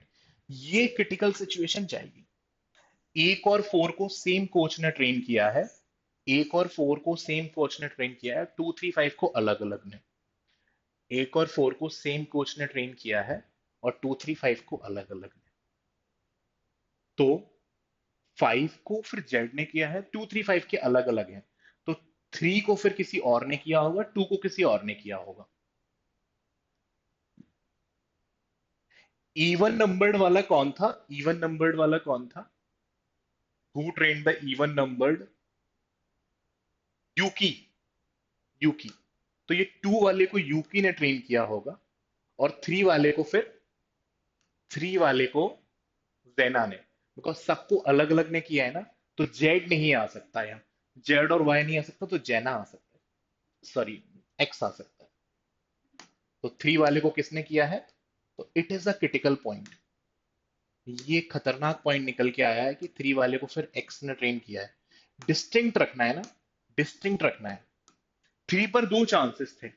ये क्रिटिकल सिचुएशन जाएगी। एक और फोर को सेम कोच ने ट्रेन किया है, एक और फोर को सेम कोच ने ट्रेन किया है, टू थ्री फाइव को अलग अलग ने। एक और फोर को सेम कोच ने ट्रेन किया है और टू थ्री फाइव को अलग अलग ने। तो फाइव को फिर जेड ने किया है, टू थ्री फाइव के अलग अलग हैं। तो थ्री को फिर किसी और ने किया होगा, टू को किसी और ने किया होगा। इवन नंबर्ड वाला कौन था? इवन नंबर्ड वाला कौन था? Who train the even numbered? Yuki. Yuki. तो ये टू वाले को यूकी ने ट्रेन किया होगा, और थ्री वाले को फिर, थ्री वाले को जेना ने। बिकॉज सबको अलग अलग ने किया है ना, तो जेड नहीं आ सकता यहाँ। जेड और वाई नहीं आ सकता, तो जेना आ सकता है, सॉरी एक्स आ सकता है। तो थ्री वाले को किसने किया है? तो it is a critical point. ये खतरनाक पॉइंट निकल के आया है कि थ्री वाले को फिर एक्स ने ट्रेन किया है। डिस्टिंक्ट रखना है ना, डिस्टिंक्ट रखना है। थ्री पर दो चांसेस थे,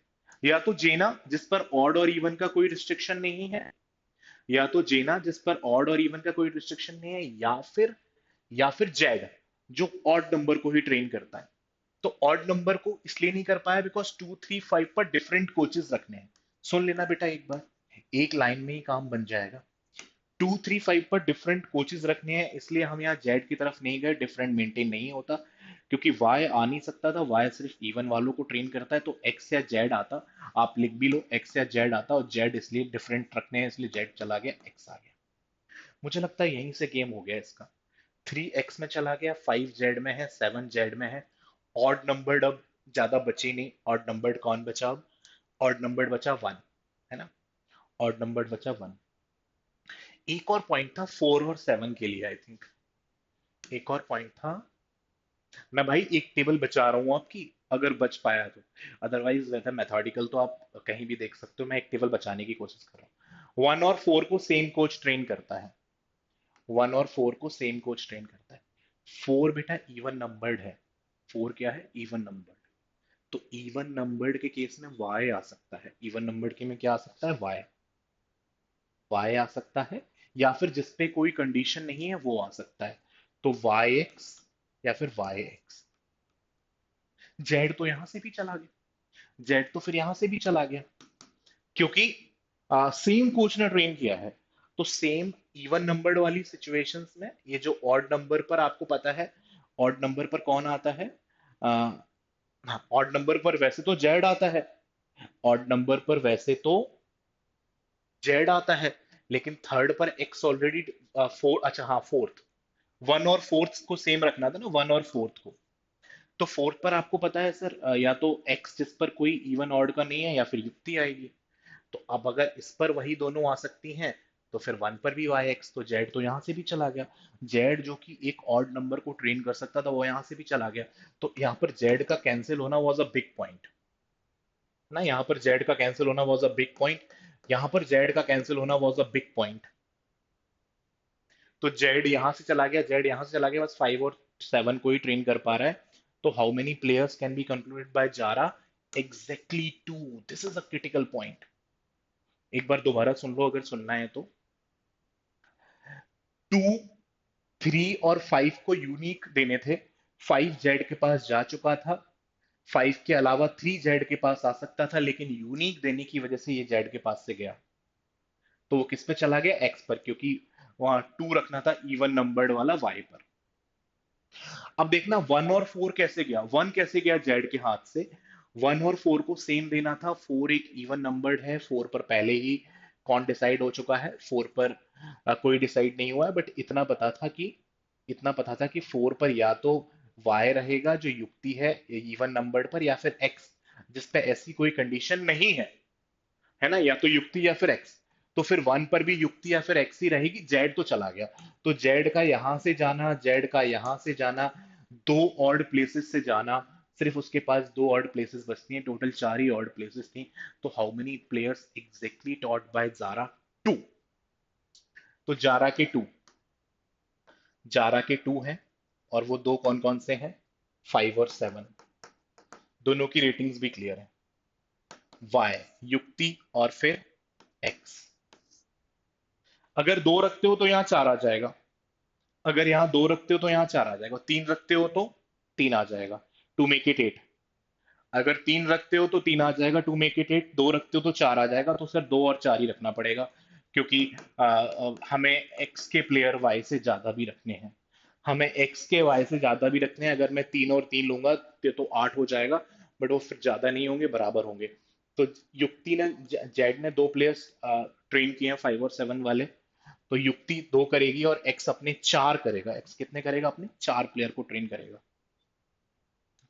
या तो जेना जिस पर ऑड और इवन का कोई रिस्ट्रिक्शन नहीं है, या तो जेना जिस पर ऑड और इवन का कोई रिस्ट्रिक्शन नहीं है, या फिर जेड जो ऑड नंबर को ही ट्रेन करता है। तो ऑड नंबर को इसलिए नहीं कर पाया बिकॉज टू थ्री फाइव पर डिफरेंट कोचेस रखने हैं। सुन लेना बेटा एक बार, एक लाइन में ही काम बन जाएगा। टू थ्री फाइव पर डिफरेंट कोचेस रखने हैं, इसलिए हम यहाँ जेड की तरफ नहीं गए, डिफरेंट मेंटेन नहीं होता। क्योंकि वाई आ नहीं सकता था, वाई सिर्फ इवन वालों को ट्रेन करता है, तो एक्स या जेड आता। आप लिख भी लो, एक्स या जेड आता, और जेड इसलिए डिफरेंट रखने हैं, इसलिए जेड चला गया, एक्स आ गया। मुझे लगता है यहीं से गेम हो गया इसका। थ्री एक्स में चला गया, फाइव जेड में है, सेवन जेड में है। ऑड नंबर्ड अब ज्यादा बचे नहीं। ऑड नंबर्ड कौन बचा अब? ऑड नंबर्ड बचा वन, है ना? ऑड नंबर्ड बचा वन। एक और पॉइंट था फोर और सेवन के लिए, आई थिंक एक और पॉइंट था। मैं भाई एक टेबल बचा रहा हूं आपकी, अगर बच पाया तो। अदरवाइज वैसे मैथमेटिकल तो आप कहीं भी देख सकते हो, मैं एक टेबल बचाने की कोशिश कर रहा हूँ। वन और फोर को सेम कोच ट्रेन करता है, वन और फोर को सेम कोच ट्रेन करता है। फोर बेटा इवन नंबर्ड है, फोर क्या है? Even numbered. तो इवन नंबर्ड के केस में वाई आ सकता है, इवन नंबर्ड के में क्या आ सकता है? वाई। वाई आ सकता है, या फिर जिसपे कोई कंडीशन नहीं है वो आ सकता है। तो वाई एक्स या फिर वाई एक्स। जेड तो यहां से भी चला गया, जेड तो फिर यहां से भी चला गया, क्योंकि सेम कोच ने ट्रेन किया है। तो सेम इवन नंबर्ड वाली सिचुएशंस में ये जो ऑड नंबर पर आपको पता है, ऑड नंबर पर कौन आता है? हाँ, ऑड नंबर पर वैसे तो जेड आता है, ऑड नंबर पर वैसे तो जेड आता है, लेकिन थर्ड पर एक्स ऑलरेडी फोर, अच्छा हाँ फोर्थ, वन और फोर्थ को सेम रखना था ना, वन और फोर्थ को। तो फोर्थ पर आपको पता है सर, या तो एक्स जिस पर कोई इवन ऑड का नहीं है या फिर युक्ति आएगी। तो अब अगर इस पर वही दोनों आ सकती हैं, तो फिर वन पर भी वाई एक्स, तो जेड तो यहां से भी चला गया। जेड जो कि एक ऑड नंबर को ट्रेन कर सकता था, वो यहां से भी चला गया। तो यहाँ पर जेड का कैंसिल होना वॉज अ बिग पॉइंट ना, यहाँ पर जेड का कैंसिल होना वॉज अ बिग पॉइंट, यहाँ पर जेड का कैंसिल होना वॉज अ बिग पॉइंट। तो जेड यहां से चला गया, जेड यहां से चला गया, बस 5 और 7 को ही ट्रेन कर पा रहा है। तो how many players can be concluded by Zara? Exactly two. This is a critical point. एक बार दोबारा सुन लो अगर सुनना है तो। 2, 3 और 5 को यूनिक देने थे। 5 जेड के पास जा चुका था। 5 के अलावा 3 जेड के पास आ सकता था, लेकिन यूनिक देने की वजह से ये जेड के पास से गया। तो वो किस पे चला गया? एक्स पर, क्योंकि वहां 2 रखना था इवन नंबर्ड वाला वाई पर। अब देखना 1 और 4 कैसे गया, 1 कैसे गया जेड के हाथ से। 1 और 4 को सेम देना था। 4 एक इवन नंबर्ड है, 4 पर पहले ही कौन डिसाइड हो चुका है, 4 पर कोई डिसाइड नहीं हुआ है, बट इतना पता था कि 4 पर या तो वाई रहेगा जो युक्ति है इवन नंबर्ड पर, या फिर एक्स जिस पे ऐसी कोई कंडीशन नहीं है ना, या तो युक्ति या फिर एक्स। तो फिर 1 पर भी युक्ति या फिर एक्स ही रहेगी, जेड तो चला गया। तो जेड का यहां से जाना, जेड का यहां से जाना, दो ऑड प्लेसेस से जाना, सिर्फ उसके पास दो ऑड प्लेसेस बचती हैं, टोटल 4 ही ऑड प्लेसेस थी। तो how many players exactly taught by Zara? 2। तो जारा के 2 हैं, और वो दो कौन कौन से हैं? 5 और 7। दोनों की रेटिंग्स भी क्लियर है। वाई युक्ति और फिर एक्स। अगर दो रखते हो तो यहाँ 4 आ जाएगा, अगर यहाँ दो रखते हो तो यहाँ 4 आ जाएगा, 3 रखते हो तो 3 आ जाएगा, टू मेक इट 8। अगर 3 रखते हो तो 3 आ जाएगा, टू मेक इट 8। दो रखते हो तो 4 आ जाएगा, तो सर 2 और 4 ही रखना पड़ेगा, क्योंकि हमें एक्स के प्लेयर वाई से ज्यादा भी रखने हैं। हमें एक्स के वाई से ज्यादा भी रखने हैं। अगर मैं 3 और 3 लूंगा तो 8 हो जाएगा, बट वो फिर ज्यादा नहीं होंगे, बराबर होंगे। तो युक्ति ने, जेड ने दो प्लेयर्स ट्रेन किए हैं, 5 और 7 वाले। तो युक्ति दो करेगी और एक्स अपने 4 करेगा। एक्स कितने करेगा? अपने 4 प्लेयर को ट्रेन करेगा।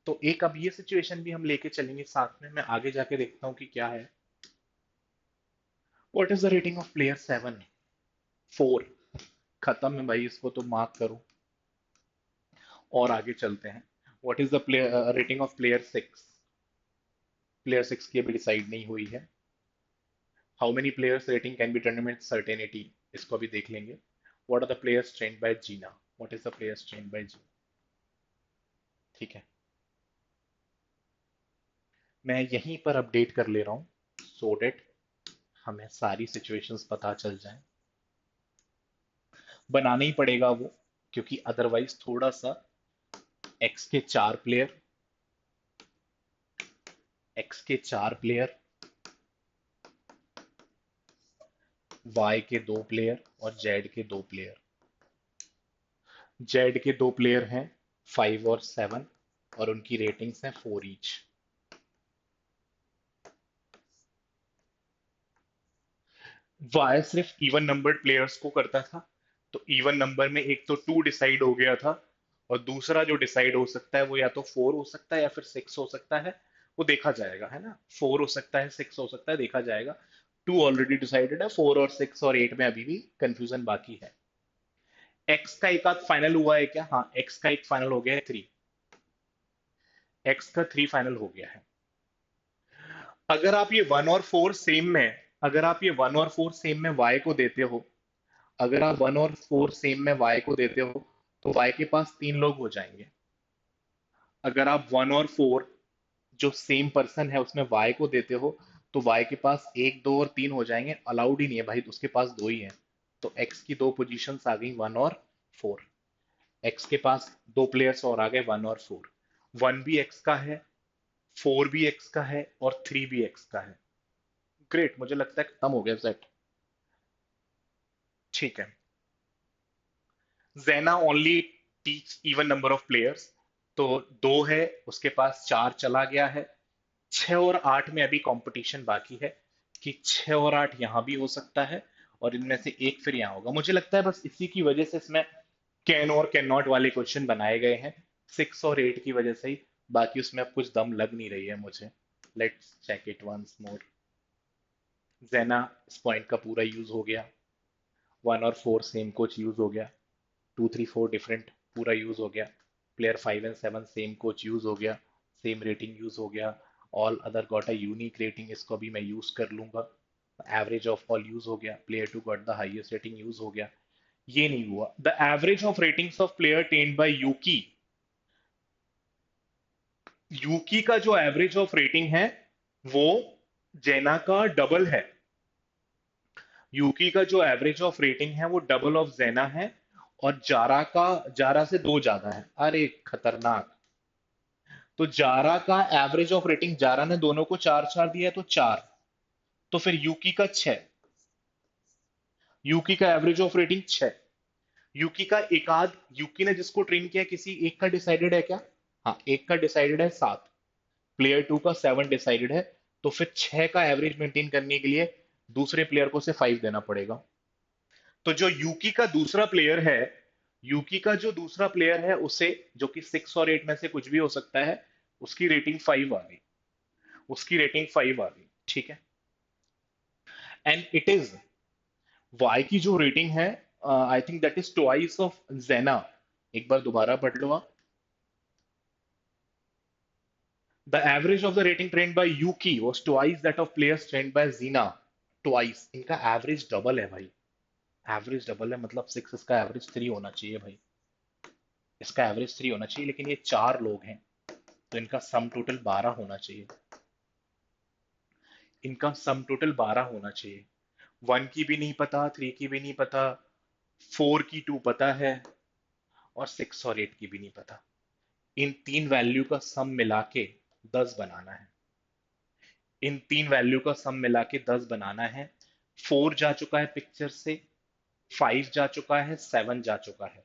तो एक अब ये सिचुएशन भी हम लेके चलेंगे साथ में, मैं आगे जाके देखता हूँ कि क्या है। What is the rating of player 7? 4। खत्म है भाई, इसको तो मार्क करो और आगे चलते हैं। What is the player rating of player 6? Player 6 की अभी डिसाइड नहीं हुई है। How many players rating can be determined with certainty? इसको अभी देख लेंगे। What are the players trained by Jenna? What is the players trained by Jenna? ठीक है, मैं यहीं पर अपडेट कर ले रहा हूँ, सो डेट हमें सारी सिचुएशंस पता चल जाए। बनाना ही पड़ेगा वो, क्योंकि अदरवाइज थोड़ा सा एक्स के 4 प्लेयर, एक्स के 4 प्लेयर, वाई के 2 प्लेयर और जेड के 2 प्लेयर। जेड के 2 प्लेयर हैं 5 और 7, और उनकी रेटिंग्स हैं 4 ईच। वाई सिर्फ इवन नंबर्ड प्लेयर्स को करता था। तो इवन नंबर में एक तो 2 डिसाइड हो गया था, और दूसरा जो डिसाइड हो सकता है वो या तो 4 हो सकता है या फिर 6 हो सकता है। वो देखा जाएगा, है ना, 4 हो सकता है, 6 हो सकता है, देखा जाएगा। 2 ऑलरेडी डिसाइडेड है, 4 और 6 और 8 में अभी भी कंफ्यूजन बाकी है। एक्स का एक आध फाइनल हुआ है क्या? हाँ, एक्स का एक फाइनल हो गया है, 3। एक्स का 3 फाइनल हो गया है। अगर आप ये 1 और 4 सेम में, अगर आप ये 1 और 4 सेम में वाई को देते हो, अगर आप 1 और 4 सेम में वाई को देते हो, तो वाई के पास 3 लोग हो जाएंगे। अगर आप 1 और 4 जो सेम पर्सन है उसमें वाई को देते हो, तो वाई के पास 1, 2 और 3 हो जाएंगे। अलाउड ही नहीं है भाई, तो उसके पास दो ही है। तो एक्स की दो पोजीशंस आ गई, 1 और 4। एक्स के पास दो प्लेयर्स और आ गए, 1 और 4। 1 भी एक्स का है, 4 भी एक्स का है, और 3 भी एक्स का है। ग्रेट, मुझे लगता है खत्म हो गया सेट। ठीक है। Zena only teach even number of players. तो दो है, उसके पास चार चला गया है। 6 और 8 में अभी कंपटीशन बाकी है कि 6 और 8 यहाँ भी हो सकता है, और इनमें से एक फिर यहाँ होगा। मुझे लगता है बस इसी की वजह से इसमें कैन और कैन नॉट वाले क्वेश्चन बनाए गए हैं, 6 और 8 की वजह से ही। बाकी उसमें अब कुछ दम लग नहीं रही है मुझे। Let's check it once more. Jenna इस पॉइंट का पूरा यूज हो गया, 1 और 4 सेम कोच यूज हो गया, 2 3 4 डिफरेंट पूरा यूज हो गया, player 5 and 7 same coach use हो गया, सेम रेटिंग यूज हो गया, all other got a unique rating, इसको भी मैं यूज कर लूंगा, एवरेज ऑफ ऑल यूज हो गया, player 2 got the highest rating use हो गया। ये नहीं हुआ, the average of ratings of player tend by Yuki. Yuki का जो एवरेज ऑफ रेटिंग है वो जेना का डबल है। यूकी का जो एवरेज ऑफ रेटिंग है वो डबल ऑफ जेना है, और जारा का, जारा से दो ज्यादा है। अरे खतरनाक। तो जारा का एवरेज ऑफ रेटिंग, जारा ने दोनों को 4 4 दिया है तो 4, तो फिर यूकी का 6। यूकी का एवरेज ऑफ रेटिंग 6। यूकी का एक आध, यूकी ने जिसको ट्रेन किया किसी एक का डिसाइडेड है क्या? हाँ, एक का डिसाइडेड है 7, प्लेयर 2 का 7 डिसाइडेड है। तो फिर 6 का एवरेज मेंटेन करने के लिए दूसरे प्लेयर को से 5 देना पड़ेगा। तो जो यूकी का दूसरा प्लेयर है, यूकी का जो दूसरा प्लेयर है उसे, जो कि 6 और 8 में से कुछ भी हो सकता है, उसकी रेटिंग 5 आ गई। उसकी रेटिंग 5 आ गई, ठीक है। एंड इट इज, वाई की जो रेटिंग है, I think that is twice of Jenna. एक बार दोबारा पढ़ लो आप। The average of the rating trained by Yuki was twice that of players trained by Jenna. Twice, इनका एवरेज डबल है भाई। एवरेज डबल है मतलब 6, इसका एवरेज 3 होना चाहिए भाई। इसका एवरेज 3 होना चाहिए, लेकिन ये 4 लोग हैं, तो इनका सम टोटल 12 होना चाहिए। इनका सम टोटल 12 होना चाहिए। 1 की भी नहीं पता, 3 की भी नहीं पता, 4 की 2 पता है, और 6 और 8 की भी नहीं पता। इन तीन वैल्यू का सम मिला के 10 बनाना है। इन तीन वैल्यू का सम मिला के 10 बनाना है। 4 जा चुका है पिक्चर से, 5 जा चुका है, 7 जा चुका है।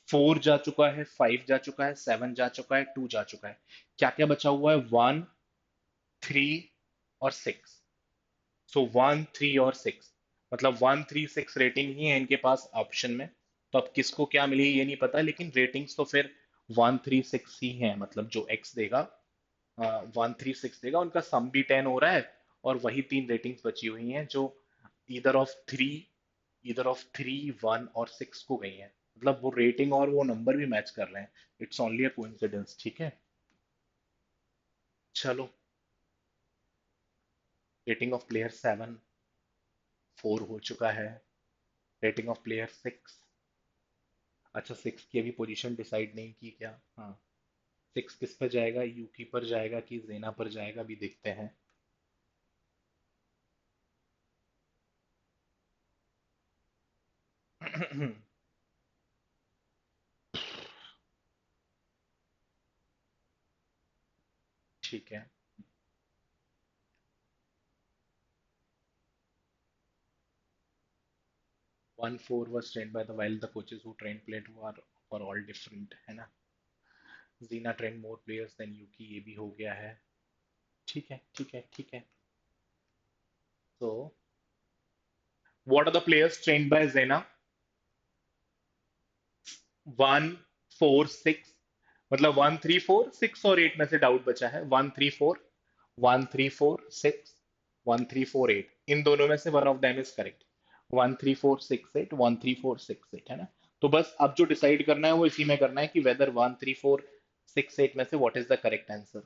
4 जा चुका है, 5 जा चुका है, 7 जा चुका है, 2 जा चुका है। क्या क्या बचा हुआ है? 1, 3 और 6। सो 1, 3 और 6, मतलब 1 3 6 रेटिंग ही है इनके पास ऑप्शन में। तो अब किसको क्या मिली ये नहीं पता, लेकिन रेटिंग्स तो फिर 1 3 6 ही है, मतलब जो एक्स देगा 1 3 6 देगा। उनका सम भी 10 हो रहा है, और वही तीन रेटिंग्स बची हुई हैं जो इधर ऑफ थ्री 1 और 6 को गई हैं। मतलब वो रेटिंग और वो नंबर भी मैच कर रहे हैं। इट्स ओनली अ कोइंसिडेंस, ठीक है। चलो, रेटिंग ऑफ प्लेयर 7 4 हो चुका है। रेटिंग ऑफ प्लेयर 6, अच्छा 6 की अभी पोजीशन डिसाइड नहीं की क्या? हाँ, 6 किस पर जाएगा, यूकी पर जाएगा कि जेना पर जाएगा, अभी देखते हैं। ठीक है। 1 4 was trained by the, while the coaches who trained played were all different, है ना। जीना trained more players than यूकी, ये भी हो गया है। ठीक है, ठीक है, ठीक है। So what are the players trained by जेना? 1 4 6, मतलब 1 3 4 6 और 8 में से डाउट बचा है। 1 3 4, 1 3 4 6, 1 3 4 8, इन दोनों में से one of them is correct. 1 3 4 6 8, 1 3 4 6 8, है ना। तो बस अब जो डिसाइड करना है वो इसी में करना है कि वेदर 1 3 4 6 8 में से what is the correct answer.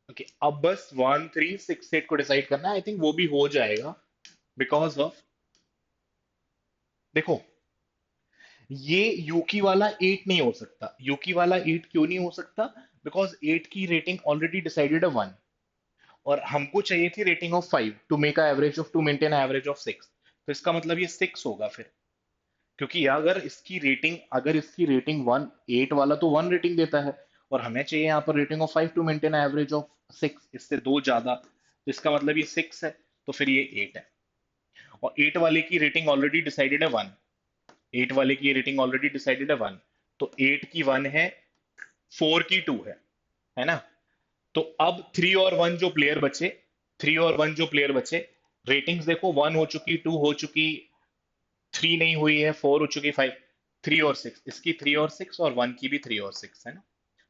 Okay, अब बस 1 3 6 8 को डिसाइड करना है। आई थिंक वो भी हो जाएगा, बिकॉज ऑफ, देखो, ये यूकी वाला 8 नहीं हो सकता। यूकी वाला 8 क्यों नहीं हो सकता? बिकॉज 8 की रेटिंग ऑलरेडी डिसाइडेड है 1, और हमको चाहिए थी rating of 5 to make a average of, to maintain average of 6। तो इसका मतलब ये 6 होगा फिर, क्योंकि अगर इसकी रेटिंग 1, 8 वाला तो 1 रेटिंग देता है, और हमें चाहिए यहाँ पर rating of 5 to maintain average of 6, इससे दो ज्यादा, तो इसका मतलब ये 6 है, तो फिर ये 8 है। और 8 वाले की रेटिंग ऑलरेडी डिसाइडेड है 1। 8 वाले की रेटिंग ऑलरेडी डिसाइडेड है 1। तो 8 की 1 है, 4 की 2 है ना। तो अब 3 और 1 जो प्लेयर बचे, 3 और 1 जो प्लेयर बचे, रेटिंग्स देखो, 1 हो चुकी, 2 हो चुकी, 3 नहीं हुई है, 4 हो चुकी, 5, 3 और 6, इसकी 3 और 6 और 1 की भी 3 और 6 है ना।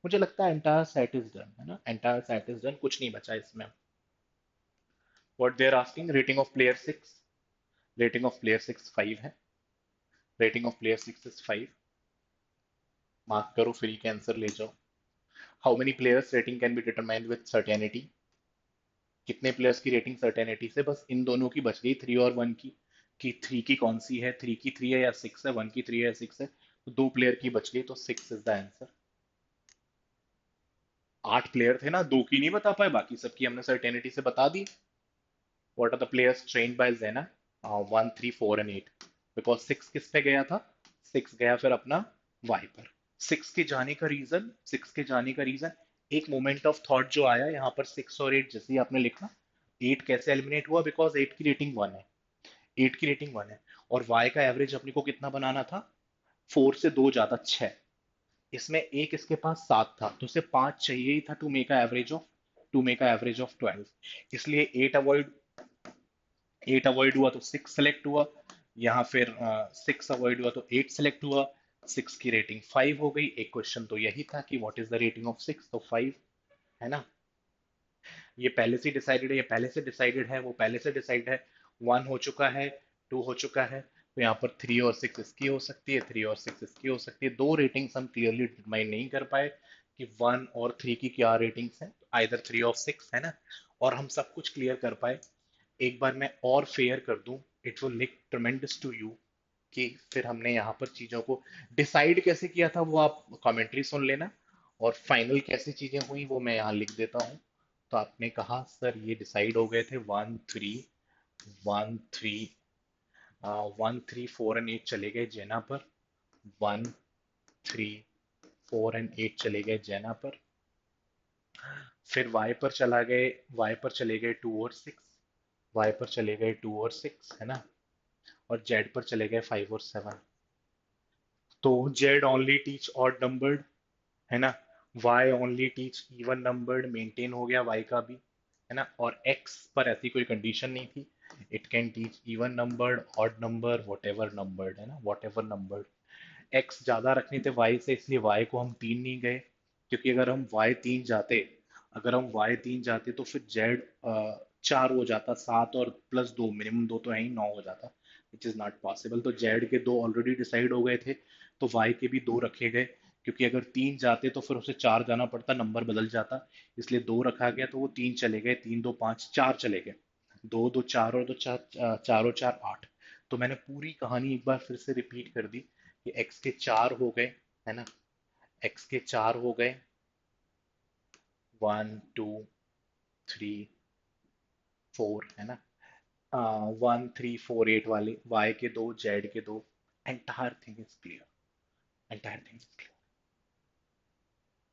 मुझे लगता है एंटायर सेट इज डन है ना, एंटायर सेट इज डन, कुछ नहीं बचा इसमें। What they are asking, rating of player 6, rating of player 6 5 है, rating of player 6 is 5। Mark करो, फ्री के आंसर ले जाओ। How many players rating can be determined with certainty, कितने प्लेयर्स की रेटिंग सर्टेनिटी से, बस इन दोनों की बच गई, 3 और 1 की, कि 3 की कौन सी है, 3 की 3 है या 6 है, 1 की 3 है या 6 है, तो 2 प्लेयर की बच गई, तो 6 इज द आंसर। 8 प्लेयर थे ना, 2 की नहीं बता पाए, बाकी सबकी हमने सर्टेनिटी से बता दी। What are the players trained by Jenna, 1 3 4 and 8, because 6 किस पे गया था, 6 गया फिर अपना वाई पर। 6 के जाने का रीजन, 6 के जाने का रीजन, एक मोमेंट ऑफ थॉट जो आया यहाँ पर, 6 और 8 जैसे ही आपने लिखा, 8 कैसे एलिमिनेट हुआ, बिकॉज 8 की रेटिंग 1 है, 8 की रेटिंग 1 है, और y का एवरेज अपने को कितना बनाना था, 4 से 2 ज्यादा 6, इसमें एक इसके पास 7 था, तो उसे 5 चाहिए ही था to make a average of 12, इसलिए 8 अवॉइड हुआ तो 6 सेलेक्ट हुआ, यहाँ फिर 6 अवॉइड हुआ तो 8 सेलेक्ट हुआ, 6 की रेटिंग 5 हो गई। एक क्वेश्चन तो यही था कि what is the rating of 6, तो 5 है ना। ये पहले से डिसाइडेड है, ये पहले से डिसाइडेड है, वो पहले से डिसाइडेड है, 1 हो चुका है, 2 हो चुका है, तो यहाँ पर 3 और 6 इसकी हो सकती है, 3 और 6 इसकी हो सकती है। दो रेटिंग्स हम क्लियरली डिटरमाइन नहीं कर पाए कि 1 और 3 की क्या रेटिंग्स हैं, आइदर 3 और 6 है ना, और हम सब कुछ क्लियर कर पाए। एक बार मैं और फेयर कर दूं, it will click tremendous to you, कि फिर हमने यहाँ पर चीजों को डिसाइड कैसे किया था, वो आप कमेंट्री सुन लेना, और फाइनल कैसी चीजें हुई वो मैं यहाँ लिख देता हूँ। तो आपने कहा सर ये डिसाइड हो गए थे, 1 3 4 एंड 8 चले गए जेना पर, 1 3 4 एंड 8 चले गए जेना पर, फिर वाई पर चला गए, वाई पर चले गए 2 और 6, वाई पर चले गए 2 और 6 है ना, और जेड पर चले गए 5 और 7। तो Z only teach odd numbered है ना, Y only teach even numbered, maintain हो गया वाई का भी है ना, और एक्स पर ऐसी कोई कंडीशन नहीं थी, it can teach even numbered, odd number, what ever numbered है ना, वट एवर नंबर्ड। एक्स ज्यादा रखने थे वाई से, इसलिए वाई को हम 3 नहीं गए, क्योंकि अगर हम वाई 3 जाते, अगर हम वाई 3 जाते तो फिर जेड 4 हो जाता, 7 और +2, मिनिमम 2 तो है ही, 9 हो जाता, विच इज नॉट पॉसिबल। तो जेड के 2 ऑलरेडी डिसाइड हो गए थे, तो वाई के भी 2 रखे गए, क्योंकि अगर 3 जाते तो फिर उसे 4 जाना पड़ता, नंबर बदल जाता, इसलिए 2 रखा गया, तो वो 3 चले गए, 3 2 5 4 चले गए, 2 2 4 और 2 4, 4 और 4 8। तो मैंने पूरी कहानी एक बार फिर से रिपीट कर दी कि एक्स के 4 हो गए है ना, एक्स के 4 हो गए, 1 2 3 4 है ना, 1 3 4 8 वाले, वाई के 2, जेड के 2, entire thing is clear, entire thing is clear.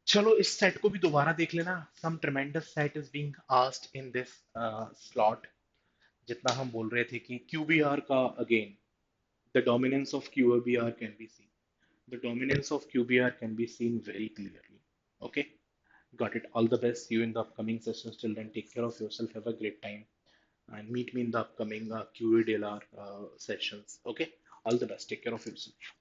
चलो इस सेट को भी दोबारा देख लेना, some tremendous set is being asked in this slot, जितना हम बोल रहे थे कि क्यूबीआर का again, the dominance of QBR can be seen, the dominance of QBR can be seen very clearly. Okay, got it. All the best. See you in the upcoming sessions. Till then, take care of yourself. Have a great time, and meet me in the upcoming QEDLR sessions. Okay, all the best. Take care of yourself.